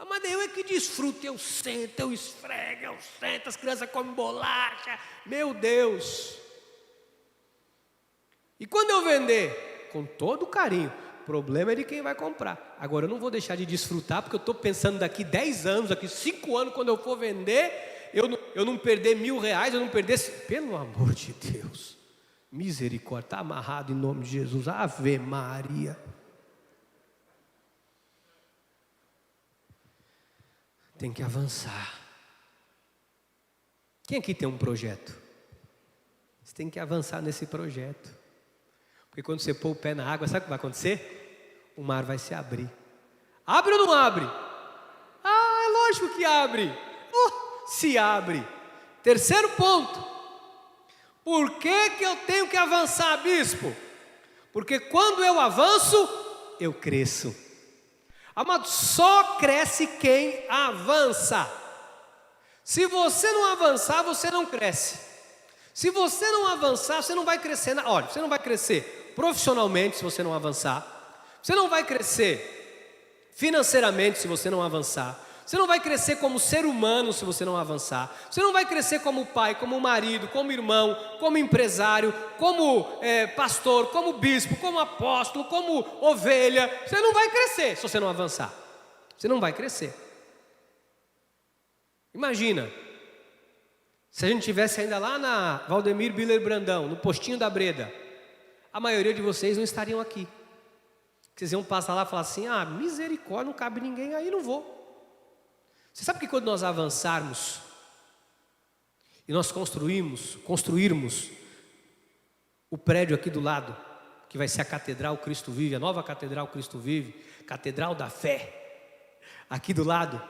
mas eu é que desfruto, eu sento, eu esfrego, eu sento, as crianças comem bolacha, meu Deus. E quando eu vender, com todo carinho, o problema é de quem vai comprar. Agora eu não vou deixar de desfrutar, porque eu estou pensando daqui 10 anos, daqui 5 anos, quando eu for vender, eu não perder R$1.000, eu não perder, pelo amor de Deus, misericórdia, está amarrado em nome de Jesus, Ave Maria. Tem que avançar. Quem aqui tem um projeto? Você tem que avançar nesse projeto. Porque quando você pôr o pé na água, sabe o que vai acontecer? O mar vai se abrir. Abre ou não abre? É lógico que abre. Se abre. Terceiro ponto. Por que eu tenho que avançar, bispo? Porque quando eu avanço, eu cresço. Amado, só cresce quem avança. Se você não avançar, você não cresce. Se você não avançar, você não vai crescer. Olha, você não vai crescer profissionalmente se você não avançar. Você não vai crescer financeiramente se você não avançar. Você não vai crescer como ser humano se você não avançar. Você não vai crescer como pai, como marido, como irmão, como empresário, como pastor, como bispo, como apóstolo, como ovelha. Você não vai crescer se você não avançar. Você não vai crescer. Imagina, se a gente estivesse ainda lá na Valdemir Biller Brandão, no postinho da Breda, a maioria de vocês não estariam aqui. Vocês iam passar lá e falar assim, misericórdia, não cabe ninguém aí, não vou. Você sabe que quando nós avançarmos e nós construirmos o prédio aqui do lado, que vai ser a Catedral Cristo Vive, a nova Catedral Cristo Vive, Catedral da Fé, aqui do lado,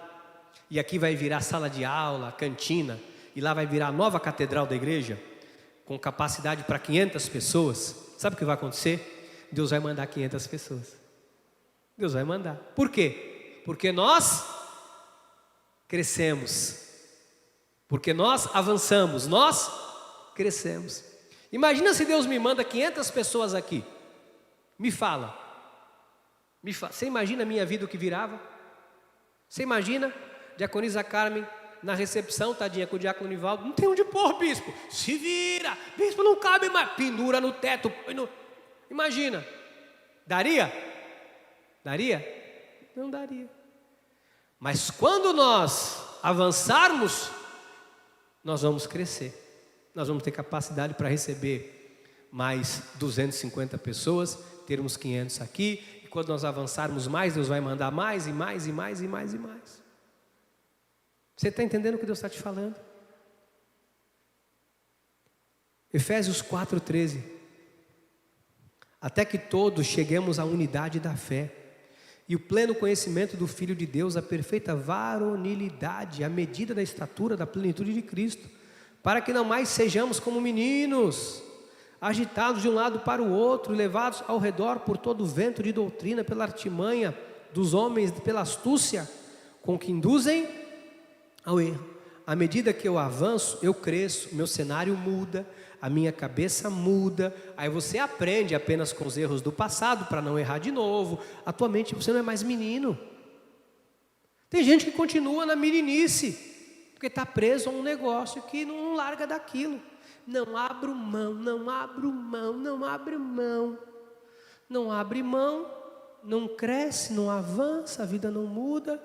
e aqui vai virar sala de aula, cantina, e lá vai virar a nova Catedral da igreja, com capacidade para 500 pessoas. Sabe o que vai acontecer? Deus vai mandar 500 pessoas. Deus vai mandar. Por quê? Porque nós crescemos, porque nós avançamos, nós crescemos. Imagina se Deus me manda 500 pessoas aqui. Me fala. Você imagina a minha vida o que virava? Você imagina? Diaconisa Carmen na recepção, tadinha, com o diácono Nivaldo, não tem onde pôr, bispo. Se vira, bispo, não cabe mais. Pendura no teto. Imagina. Daria? Daria? Não daria. Mas quando nós avançarmos, nós vamos crescer. Nós vamos ter capacidade para receber mais 250 pessoas, termos 500 aqui. E quando nós avançarmos mais, Deus vai mandar mais e mais e mais e mais e mais. Você está entendendo o que Deus está te falando? Efésios 4:13. Até que todos cheguemos à unidade da fé e o pleno conhecimento do Filho de Deus, a perfeita varonilidade, a medida da estatura da plenitude de Cristo, para que não mais sejamos como meninos, agitados de um lado para o outro, levados ao redor por todo o vento de doutrina, pela artimanha dos homens, pela astúcia com que induzem ao erro. À medida que eu avanço, eu cresço, meu cenário muda, a minha cabeça muda. Aí você aprende apenas com os erros do passado para não errar de novo. Atualmente você não é mais menino. Tem gente que continua na meninice, porque está preso a um negócio que não larga daquilo. Não abro mão, não abro mão, não abre mão. Não abre mão, não cresce, não avança, a vida não muda.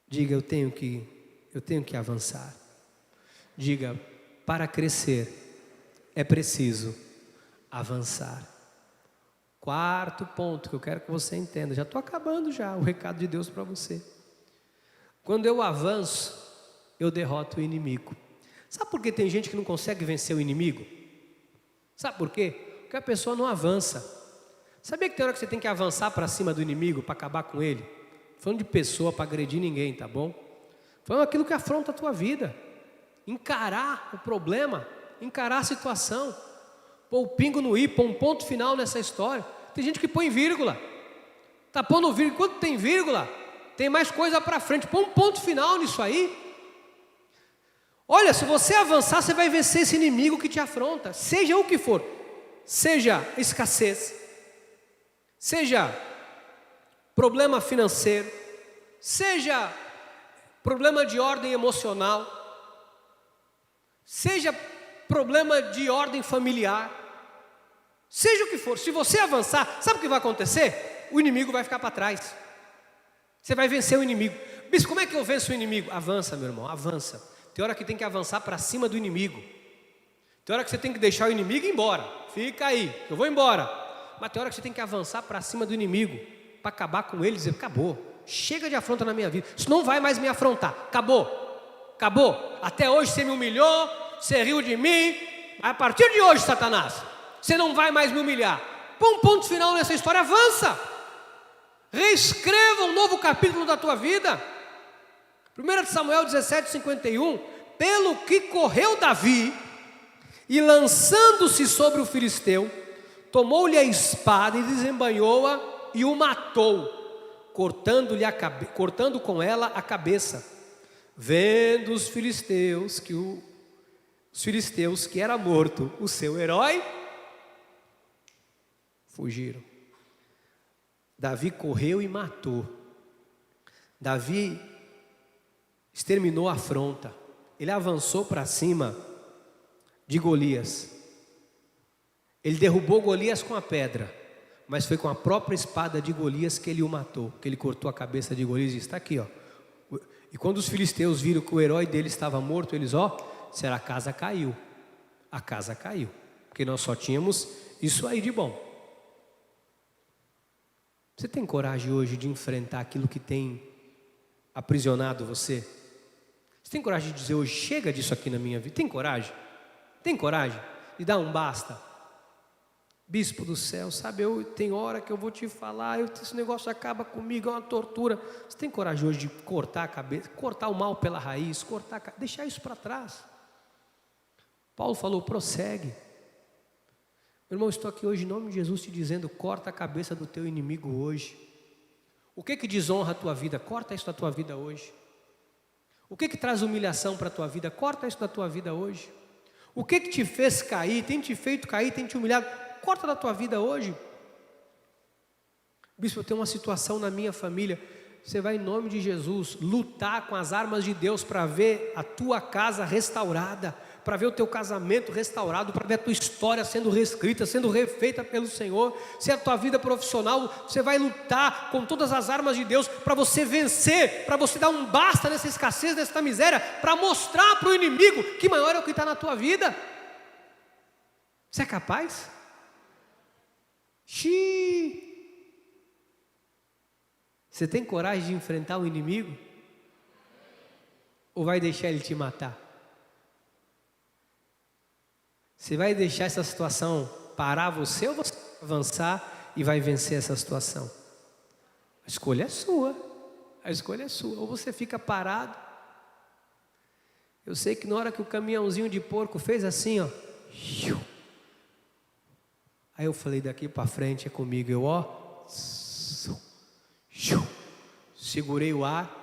Diga, eu tenho que avançar. Diga, para crescer é preciso avançar. Quarto ponto que eu quero que você entenda. Já estou acabando já o recado de Deus para você. Quando eu avanço, eu derroto o inimigo. Sabe por que tem gente que não consegue vencer o inimigo? Sabe por quê? Porque a pessoa não avança. Sabia que tem hora que você tem que avançar para cima do inimigo para acabar com ele? Falando de pessoa para agredir ninguém, tá bom? Falando aquilo que afronta a tua vida. Encarar o problema, encarar a situação, pôr o pingo no i, pôr um ponto final nessa história. Tem gente que põe vírgula, tá pondo vírgula, quando tem vírgula, tem mais coisa para frente, põe um ponto final nisso aí. Olha, se você avançar, você vai vencer esse inimigo que te afronta, seja o que for, seja escassez, seja problema financeiro, seja problema de ordem emocional, seja problema de ordem familiar, seja o que for, se você avançar, sabe o que vai acontecer? O inimigo vai ficar para trás, você vai vencer o inimigo. Bispo, como é que eu venço o inimigo? Avança, meu irmão, avança. Tem hora que tem que avançar para cima do inimigo, tem hora que você tem que deixar o inimigo ir embora, fica aí, eu vou embora, mas tem hora que você tem que avançar para cima do inimigo, para acabar com ele e dizer, acabou, chega de afronta na minha vida, isso não vai mais me afrontar, acabou, até hoje você me humilhou, você riu de mim, a partir de hoje, Satanás, você não vai mais me humilhar. Põe um ponto final nessa história, avança, reescreva um novo capítulo da tua vida. 1 Samuel 17:51, pelo que correu Davi, e lançando-se sobre o filisteu, tomou-lhe a espada e desembainhou-a e o matou, cortando com ela a cabeça. Vendo os filisteus que era morto o seu herói, fugiram. Davi correu e matou. Davi exterminou a afronta. Ele avançou para cima de Golias. Ele derrubou Golias com a pedra, mas foi com a própria espada de Golias que ele o matou, que ele cortou a cabeça de Golias e está aqui, ó. E quando os filisteus viram que o herói dele estava morto, eles, a casa caiu, porque nós só tínhamos isso aí de bom. Você tem coragem hoje de enfrentar aquilo que tem aprisionado você? Você tem coragem de dizer hoje, chega disso aqui na minha vida? Tem coragem? Tem coragem de dar um basta? Bispo do céu, sabe, tem hora que eu vou te falar, esse negócio acaba comigo, é uma tortura. Você tem coragem hoje de cortar a cabeça, cortar o mal pela raiz, deixar isso para trás? Paulo falou, prossegue. Meu irmão, estou aqui hoje em nome de Jesus te dizendo, corta a cabeça do teu inimigo hoje. O que desonra a tua vida? Corta isso da tua vida hoje. O que traz humilhação para a tua vida? Corta isso da tua vida hoje. O que te fez cair, tem te feito cair, tem te humilhado? Corta da tua vida hoje. Bispo, eu tenho uma situação na minha família. Você vai em nome de Jesus lutar com as armas de Deus para ver a tua casa restaurada, para ver o teu casamento restaurado, para ver a tua história sendo reescrita, sendo refeita pelo Senhor. Se é a tua vida profissional, você vai lutar com todas as armas de Deus para você vencer, para você dar um basta nessa escassez, nessa miséria, para mostrar para o inimigo que maior é o que está na tua vida. Você é capaz? Você tem coragem de enfrentar o inimigo? Ou vai deixar ele te matar? Você vai deixar essa situação parar você, ou você vai avançar e vai vencer essa situação? A escolha é sua. A escolha é sua. Ou você fica parado. Eu sei que na hora que o caminhãozinho de porco fez assim, aí eu falei, daqui para frente é comigo. Eu segurei o ar.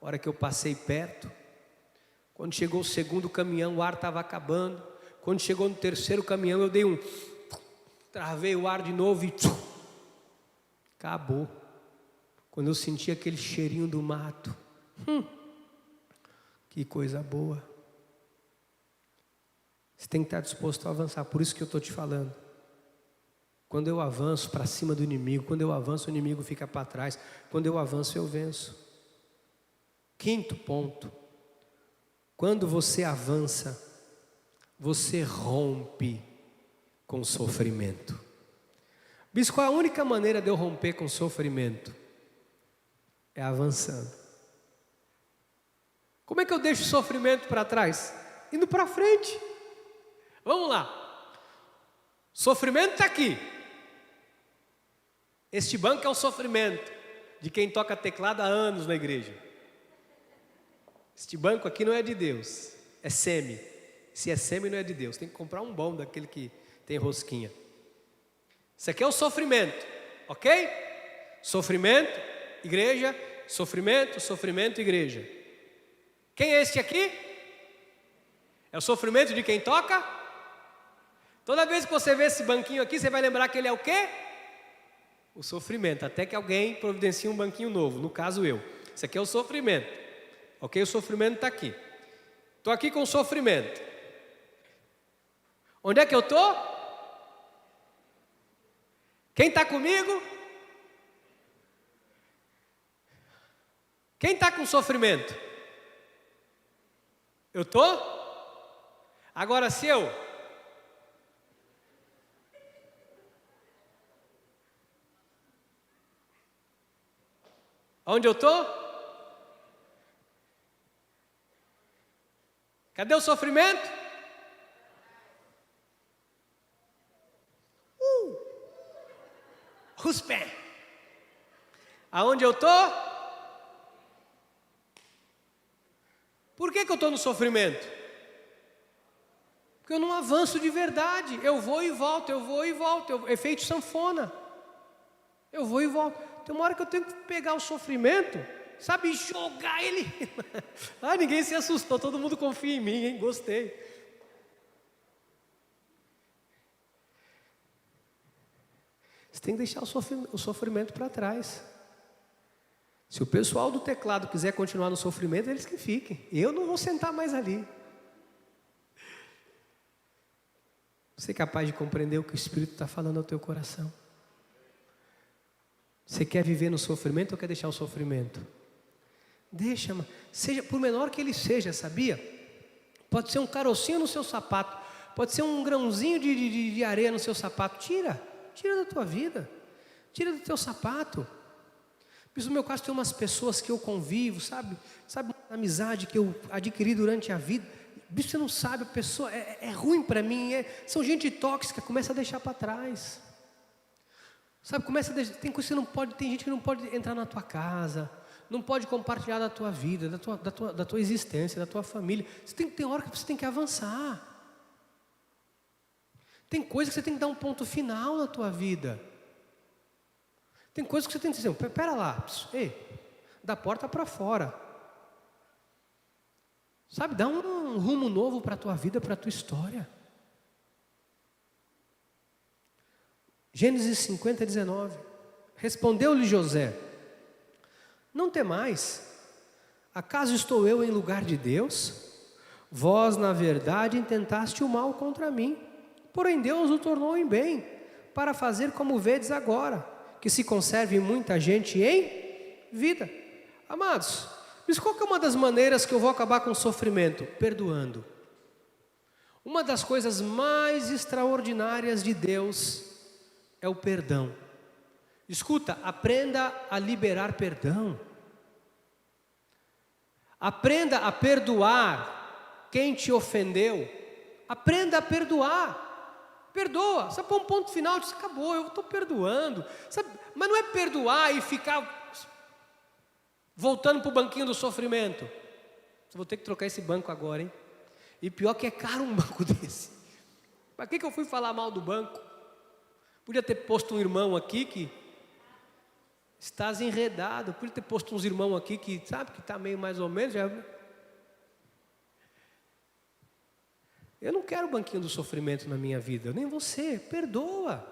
A hora que eu passei perto, quando chegou o segundo caminhão, o ar estava acabando. Quando chegou no terceiro caminhão, eu dei travei o ar de novo e acabou. Quando eu senti aquele cheirinho do mato, que coisa boa. Você tem que estar disposto a avançar, por isso que eu estou te falando. Quando eu avanço para cima do inimigo, quando eu avanço o inimigo fica para trás, quando eu avanço eu venço. Quinto ponto, quando você avança, você rompe com o sofrimento. Bispo, qual é a única maneira de eu romper com o sofrimento? É avançando. Como é que eu deixo o sofrimento para trás? Indo para frente. Vamos lá. Sofrimento está aqui. Este banco é o sofrimento de quem toca teclado há anos na igreja. Este banco aqui não é de Deus, é semi. Se é semi, não é de Deus. Tem que comprar um bom daquele que tem rosquinha. Isso aqui é o sofrimento, ok? Sofrimento, igreja, sofrimento, igreja. Quem é este aqui? É o sofrimento de quem toca? Toda vez que você vê esse banquinho aqui, você vai lembrar que ele é o quê? O sofrimento, até que alguém providencie um banquinho novo, no caso eu. Isso aqui é o sofrimento, ok? O sofrimento está aqui. Estou aqui com o sofrimento. Onde é que eu estou? Quem está comigo? Quem está com sofrimento? Eu estou? Agora se eu onde eu estou? Cadê o sofrimento? Os pés. Aonde eu estou? Por que eu estou no sofrimento? Porque eu não avanço de verdade. Eu vou e volto, eu vou e volto. Efeito sanfona. Eu vou e volto. Tem uma hora que eu tenho que pegar o sofrimento, sabe, jogar ele. Ah, ninguém se assustou, todo mundo confia em mim, hein? Gostei. Você tem que deixar o sofrimento para trás. Se o pessoal do teclado quiser continuar no sofrimento, eles que fiquem. Eu não vou sentar mais ali. Você é capaz de compreender o que o Espírito está falando ao teu coração? Você quer viver no sofrimento ou quer deixar o sofrimento? Deixa, seja, por menor que ele seja, sabia? Pode ser um carocinho no seu sapato, pode ser um grãozinho de areia no seu sapato. Tira da tua vida, tira do teu sapato. Mas no meu caso tem umas pessoas que eu convivo, sabe uma amizade que eu adquiri durante a vida. Bicho, você não sabe, a pessoa é ruim para mim, são gente tóxica, começa a deixar para trás. Sabe, começa a deixar, tem coisa que você não pode, tem gente que não pode entrar na tua casa, não pode compartilhar da tua vida, da tua existência, da tua família. Tem hora que você tem que avançar. Tem coisa que você tem que dar um ponto final na tua vida. Tem coisas que você tem que dizer, pera lá, ei, da porta para fora. Sabe, dá um rumo novo para a tua vida, para a tua história. Gênesis 50, 19. Respondeu-lhe José: não temais, acaso estou eu em lugar de Deus? Vós, na verdade, intentaste o mal contra mim, porém Deus o tornou em bem, para fazer como vedes agora, que se conserve muita gente em vida. Amados, mas qual que é uma das maneiras que eu vou acabar com o sofrimento? Perdoando. Uma das coisas mais extraordinárias de Deus é o perdão. Escuta, aprenda a liberar perdão. Aprenda a perdoar quem te ofendeu. Aprenda a perdoar. Perdoa. Sabe, põe um ponto final, diz, acabou, eu estou perdoando. Sabe, mas não é perdoar e ficar voltando para o banquinho do sofrimento. Eu vou ter que trocar esse banco agora, hein? E pior que é caro um banco desse. Para que eu fui falar mal do banco? Podia ter posto um irmão aqui que estás enredado. Podia ter posto uns irmãos aqui que sabe que está meio mais ou menos. Eu não quero o banquinho do sofrimento na minha vida. Nem você. Perdoa.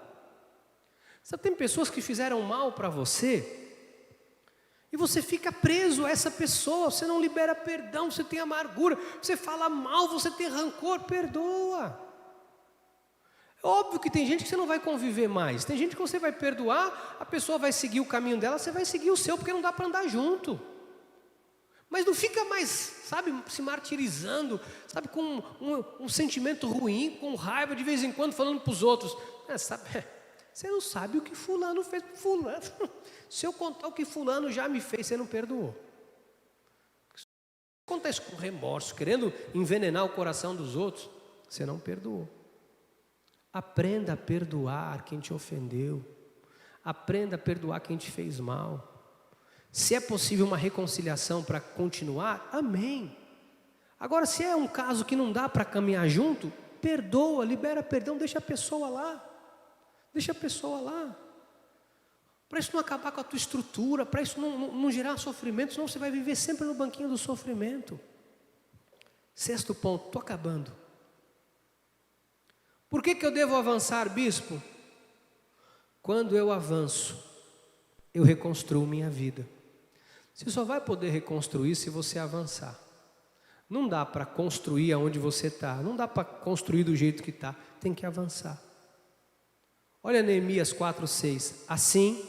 Sabe, tem pessoas que fizeram mal para você e você fica preso a essa pessoa. Você não libera perdão. Você tem amargura. Você fala mal. Você tem rancor. Perdoa. É óbvio que tem gente que você não vai conviver mais. Tem gente que você vai perdoar, a pessoa vai seguir o caminho dela, você vai seguir o seu, porque não dá para andar junto. Mas não fica mais, sabe, se martirizando, sabe, com um sentimento ruim, com raiva de vez em quando, falando para os outros. Você não sabe o que fulano fez para fulano. Se eu contar o que fulano já me fez, você não perdoou. Conta isso com remorso, querendo envenenar o coração dos outros, você não perdoou. Aprenda a perdoar quem te ofendeu. Aprenda a perdoar quem te fez mal. Se é possível uma reconciliação para continuar, amém. Agora, se é um caso que não dá para caminhar junto, perdoa, libera perdão, deixa a pessoa lá. Deixa a pessoa lá. Para isso não acabar com a tua estrutura, para isso não gerar sofrimento, senão você vai viver sempre no banquinho do sofrimento. 6º ponto, estou acabando. Por que eu devo avançar, bispo? Quando eu avanço, eu reconstruo minha vida. Você só vai poder reconstruir se você avançar. Não dá para construir aonde você está, não dá para construir do jeito que está, tem que avançar. Olha Neemias 4:6. Assim,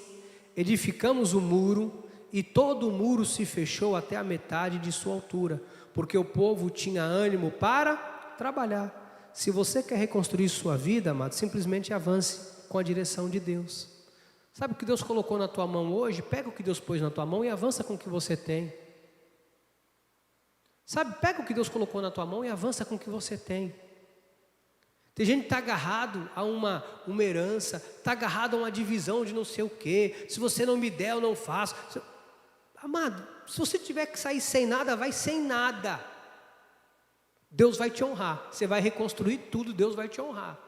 edificamos o muro e todo o muro se fechou até a metade de sua altura, porque o povo tinha ânimo para trabalhar. Se você quer reconstruir sua vida, amado, simplesmente avance com a direção de Deus. Sabe o que Deus colocou na tua mão hoje? Pega o que Deus pôs na tua mão e avança com o que você tem. Sabe, pega o que Deus colocou na tua mão e avança com o que você tem. Tem gente que está agarrado a uma herança, está agarrado a uma divisão de não sei o quê. Se você não me der, eu não faço. Amado, se você tiver que sair sem nada, vai sem nada. Deus vai te honrar. Você vai reconstruir tudo, Deus vai te honrar.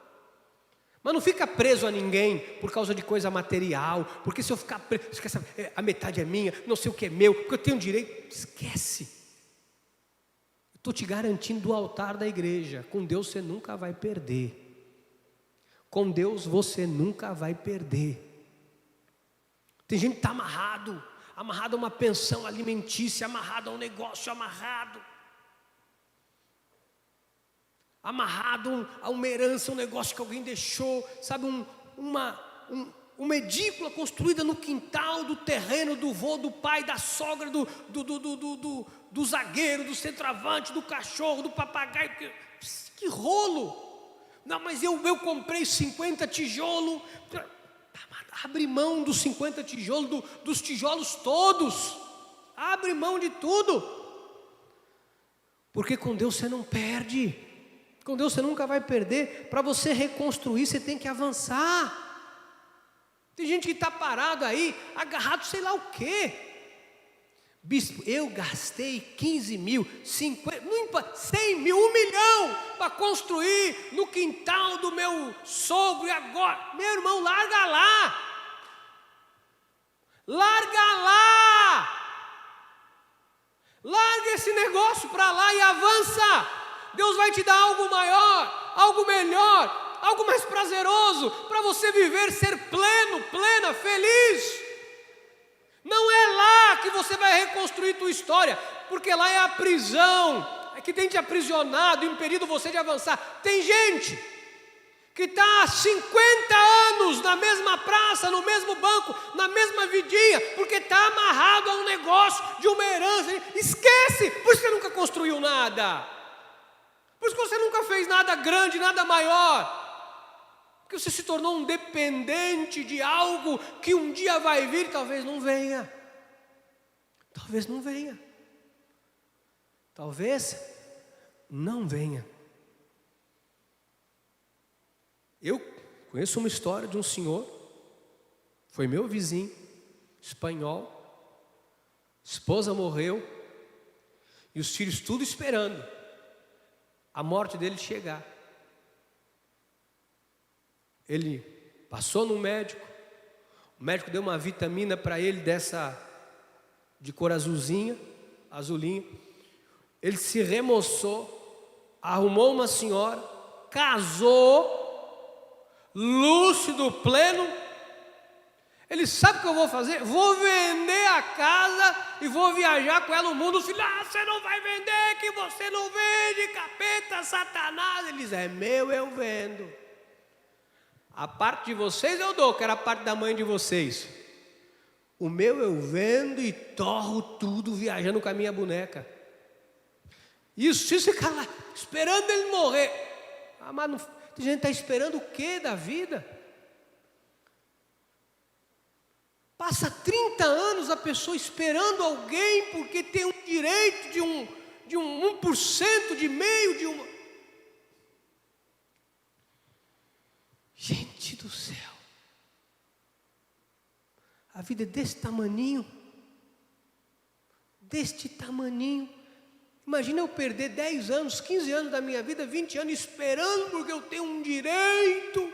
Mas não fica preso a ninguém por causa de coisa material. Porque se eu ficar preso, esquece, a metade é minha, não sei o que é meu, porque eu tenho direito. Esquece. Estou te garantindo do altar da igreja, com Deus você nunca vai perder. Com Deus você nunca vai perder. Tem gente que está amarrado a uma pensão alimentícia, amarrado a um negócio, amarrado a uma herança, um negócio que alguém deixou, sabe, uma edícula construída no quintal do terreno do vô, do pai, da sogra, do zagueiro, do centroavante, do cachorro, do papagaio. Que rolo! Não, mas eu comprei 50 tijolos. Abre mão dos 50 tijolos, dos tijolos todos. Abre mão de tudo. Porque com Deus você não perde. Com Deus você nunca vai perder. Para você reconstruir, você tem que avançar. Tem gente que está parado aí, agarrado sei lá o quê. Bispo, eu gastei 15 mil, 50, 100 mil, 1 milhão para construir no quintal do meu sogro. E agora, meu irmão, larga lá. Larga lá. Larga esse negócio para lá e avança. Deus vai te dar algo maior, algo melhor, algo mais prazeroso, para você viver, ser pleno, plena, feliz. Não é lá que você vai reconstruir tua história, porque lá é a prisão, é que tem te aprisionado, impedido você de avançar. Tem gente que está há 50 anos na mesma praça, no mesmo banco, na mesma vidinha, porque está amarrado a um negócio de uma herança. Esquece, por isso você nunca construiu nada. Por isso que você nunca fez nada grande, nada maior. Porque você se tornou um dependente de algo que um dia vai vir, talvez não venha. Talvez não venha. Talvez não venha. Eu conheço uma história de um senhor, foi meu vizinho, espanhol, esposa morreu, e os filhos tudo esperando a morte dele chegar. Ele passou no médico, o médico deu uma vitamina para ele dessa de cor azulinha. Ele se remoçou, arrumou uma senhora, casou, lúcido, pleno. Ele sabe o que eu vou fazer? Vou vender a casa e vou viajar com ela no mundo. Os filhos, você não vai vender, que você não vende, capeta, satanás. Ele diz, é meu, eu vendo. A parte de vocês eu dou, que era a parte da mãe de vocês. O meu eu vendo e torro tudo viajando com a minha boneca. Isso, se ficar lá, esperando ele morrer. Mas não, a gente está esperando o quê da vida? Passa 30 anos a pessoa esperando alguém porque tem um direito de um 1% de meio de uma... Gente do céu, a vida é desse tamaninho, Imagina eu perder 10 anos, 15 anos da minha vida, 20 anos esperando porque eu tenho um direito.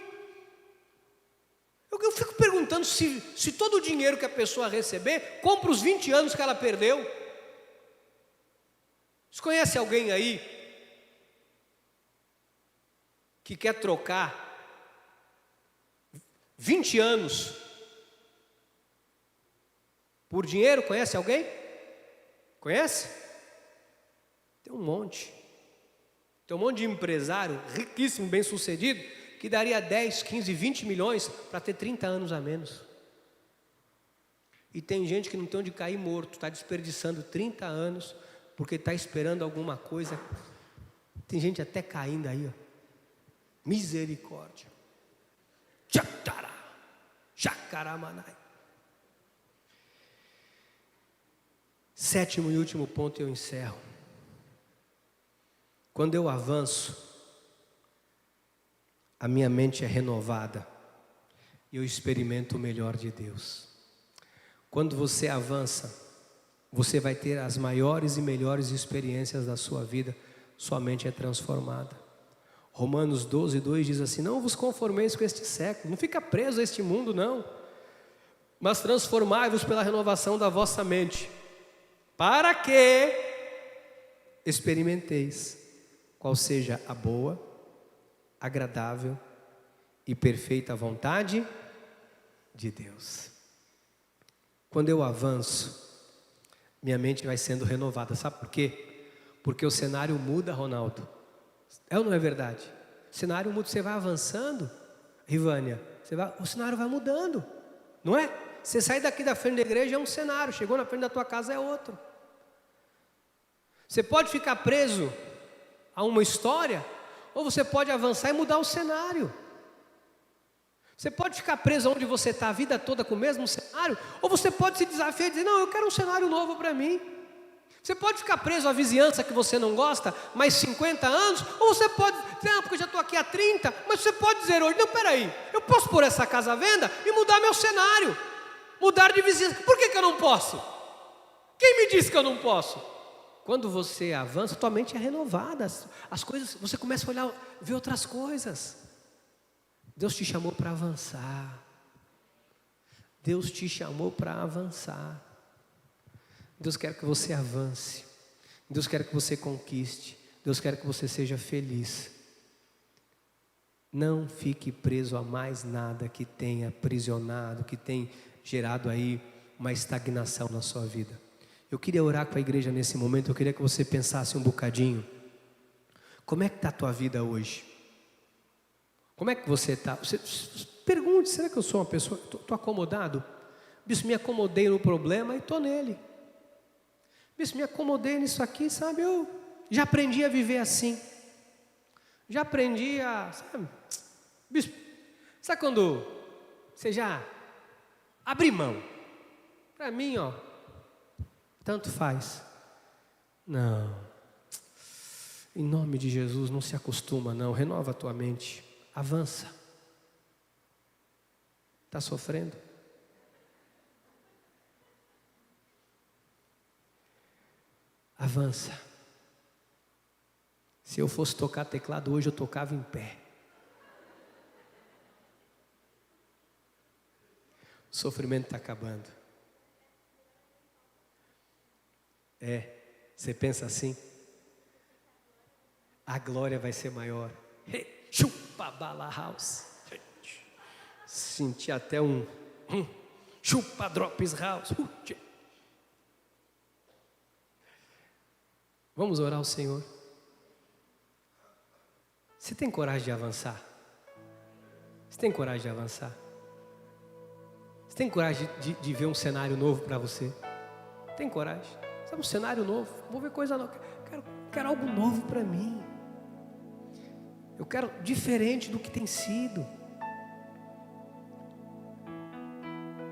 Eu fico perguntando se todo o dinheiro que a pessoa receber compra os 20 anos que ela perdeu. Você conhece alguém aí que quer trocar 20 anos por dinheiro? Conhece alguém? Conhece? Tem um monte. Tem um monte de empresário riquíssimo, bem sucedido, que daria 10, 15, 20 milhões para ter 30 anos a menos. E tem gente que não tem onde cair morto, está desperdiçando 30 anos porque está esperando alguma coisa. Tem gente até caindo aí, ó. Misericórdia. Tchacará, chacaramanai. 7º e último ponto, eu encerro. Quando eu avanço, a minha mente é renovada e eu experimento o melhor de Deus. Quando você avança, você vai ter as maiores e melhores experiências da sua vida. Sua mente é transformada. Romanos 12:2 diz assim: não vos conformeis com este século, não fica preso a este mundo não, mas transformai-vos pela renovação da vossa mente, para que experimenteis qual seja a boa, agradável e perfeita vontade de Deus. Quando eu avanço, minha mente vai sendo renovada. Sabe por quê? Porque o cenário muda, Ronaldo. É ou não é verdade? O cenário muda, você vai avançando, Rivânia, o cenário vai mudando, não é? Você sai daqui da frente da igreja é um cenário, chegou na frente da tua casa é outro. Você pode ficar preso a uma história, ou você pode avançar e mudar o cenário. Você pode ficar preso onde você está a vida toda com o mesmo cenário, ou você pode se desafiar e dizer: não, eu quero um cenário novo para mim. Você pode ficar preso à vizinhança que você não gosta, mais 50 anos, ou você pode dizer: não, porque eu já estou aqui há 30, mas você pode dizer hoje: não, peraí, eu posso pôr essa casa à venda e mudar meu cenário, mudar de vizinhança. Por que eu não posso? Quem me disse que eu não posso? Quando você avança, tua mente é renovada, as coisas, você começa a olhar, ver outras coisas. Deus te chamou para avançar. Deus te chamou para avançar. Deus quer que você avance. Deus quer que você conquiste. Deus quer que você seja feliz. Não fique preso a mais nada que tenha aprisionado, que tenha gerado aí uma estagnação na sua vida. Eu queria orar com a igreja nesse momento. Eu queria que você pensasse um bocadinho. Como é que está a tua vida hoje? Como é que você está? Você pergunte: será que eu sou uma pessoa, estou acomodado? Bispo, me acomodei no problema e estou nele. Bispo, me acomodei nisso aqui, sabe? Eu já aprendi a viver assim. Já aprendi a, sabe? Bispo, sabe quando você já abre mão? Para mim, ó, tanto faz. Não. Em nome de Jesus, não se acostuma não. Renova a tua mente. Avança. Está sofrendo? Avança. Se eu fosse tocar teclado hoje, eu tocava em pé. O sofrimento está acabando. Você pensa assim? A glória vai ser maior. Chupa bala house. Senti até um chupa drops house. Vamos orar ao Senhor. Você tem coragem de avançar? Você tem coragem de avançar? Você tem coragem de ver um cenário novo para você? Tem coragem? Sabe, um cenário novo? Vou ver coisa nova. Quero algo novo para mim. Eu quero diferente do que tem sido.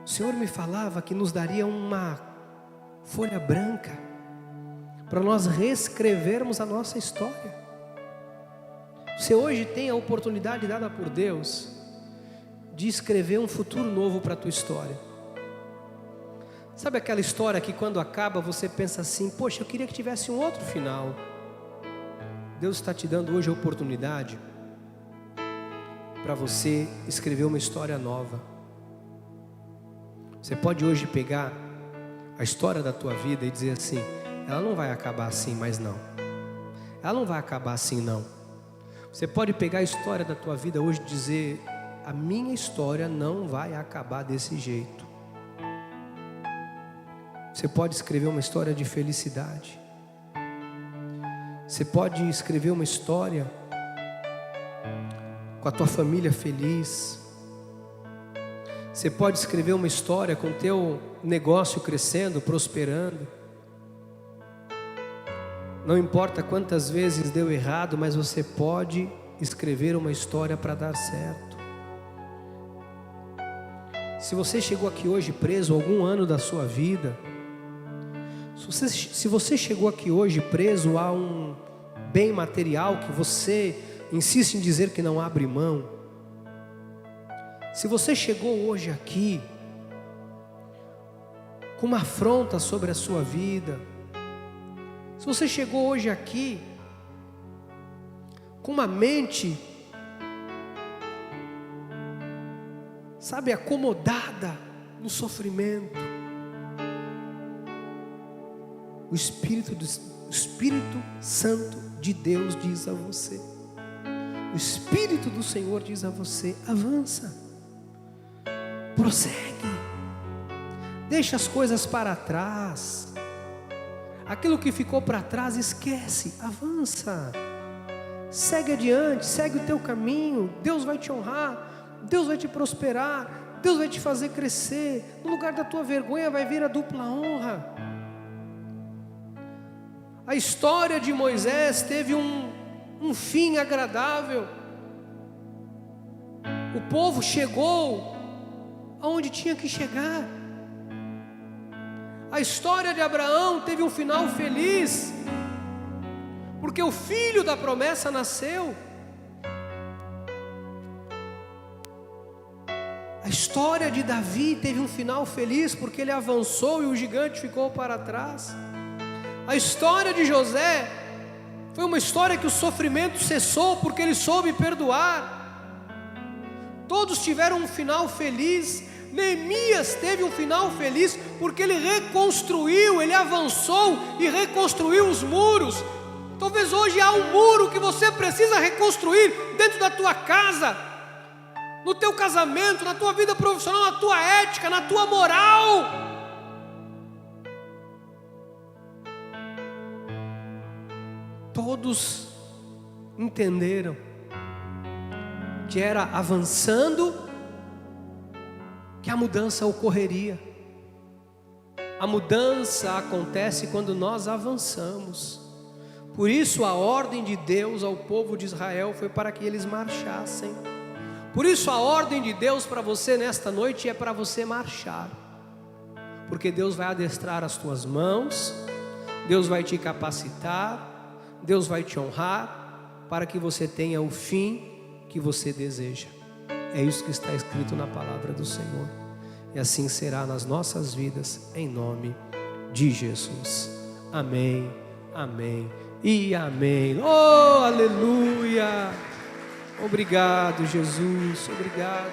O Senhor me falava que nos daria uma folha branca para nós reescrevermos a nossa história. Você hoje tem a oportunidade dada por Deus de escrever um futuro novo para a tua história. Sabe aquela história que quando acaba você pensa assim: poxa, eu queria que tivesse um outro final. Deus está te dando hoje a oportunidade para você escrever uma história nova. Você pode hoje pegar a história da tua vida e dizer assim: ela não vai acabar assim, mas não. Ela não vai acabar assim, não. Você pode pegar a história da tua vida hoje e dizer: a minha história não vai acabar desse jeito. Você pode escrever uma história de felicidade. Você pode escrever uma história com a tua família feliz. Você pode escrever uma história com o teu negócio crescendo, prosperando. Não importa quantas vezes deu errado, mas você pode escrever uma história para dar certo. Se você chegou aqui hoje preso algum ano da sua vida, se você chegou aqui hoje preso a um bem material que você insiste em dizer que não abre mão, se você chegou hoje aqui com uma afronta sobre a sua vida, se você chegou hoje aqui com uma mente, sabe, acomodada no sofrimento, o Espírito Santo de Deus diz a você, o Espírito do Senhor diz a você: avança, prossegue, deixa as coisas para trás, aquilo que ficou para trás esquece, avança, segue adiante, segue o teu caminho. Deus vai te honrar, Deus vai te prosperar, Deus vai te fazer crescer. No lugar da tua vergonha vai vir a dupla honra. A história de Moisés teve um fim agradável. O povo chegou aonde tinha que chegar. A história de Abraão teve um final feliz, porque o filho da promessa nasceu. A história de Davi teve um final feliz, porque ele avançou e o gigante ficou para trás. A história de José foi uma história que o sofrimento cessou, porque ele soube perdoar. Todos tiveram um final feliz. Neemias teve um final feliz, porque ele reconstruiu, ele avançou e reconstruiu os muros. Talvez hoje há um muro que você precisa reconstruir dentro da tua casa, no teu casamento, na tua vida profissional, na tua ética, na tua moral. Todos entenderam que era avançando que a mudança ocorreria. A mudança acontece quando nós avançamos. Por isso a ordem de Deus ao povo de Israel foi para que eles marchassem. Por isso a ordem de Deus para você nesta noite é para você marchar. Porque Deus vai adestrar as tuas mãos, Deus vai te capacitar, Deus vai te honrar, para que você tenha o fim que você deseja. É isso que está escrito na palavra do Senhor. E assim será nas nossas vidas, em nome de Jesus. Amém, amém e amém. Oh, aleluia! Obrigado, Jesus, obrigado.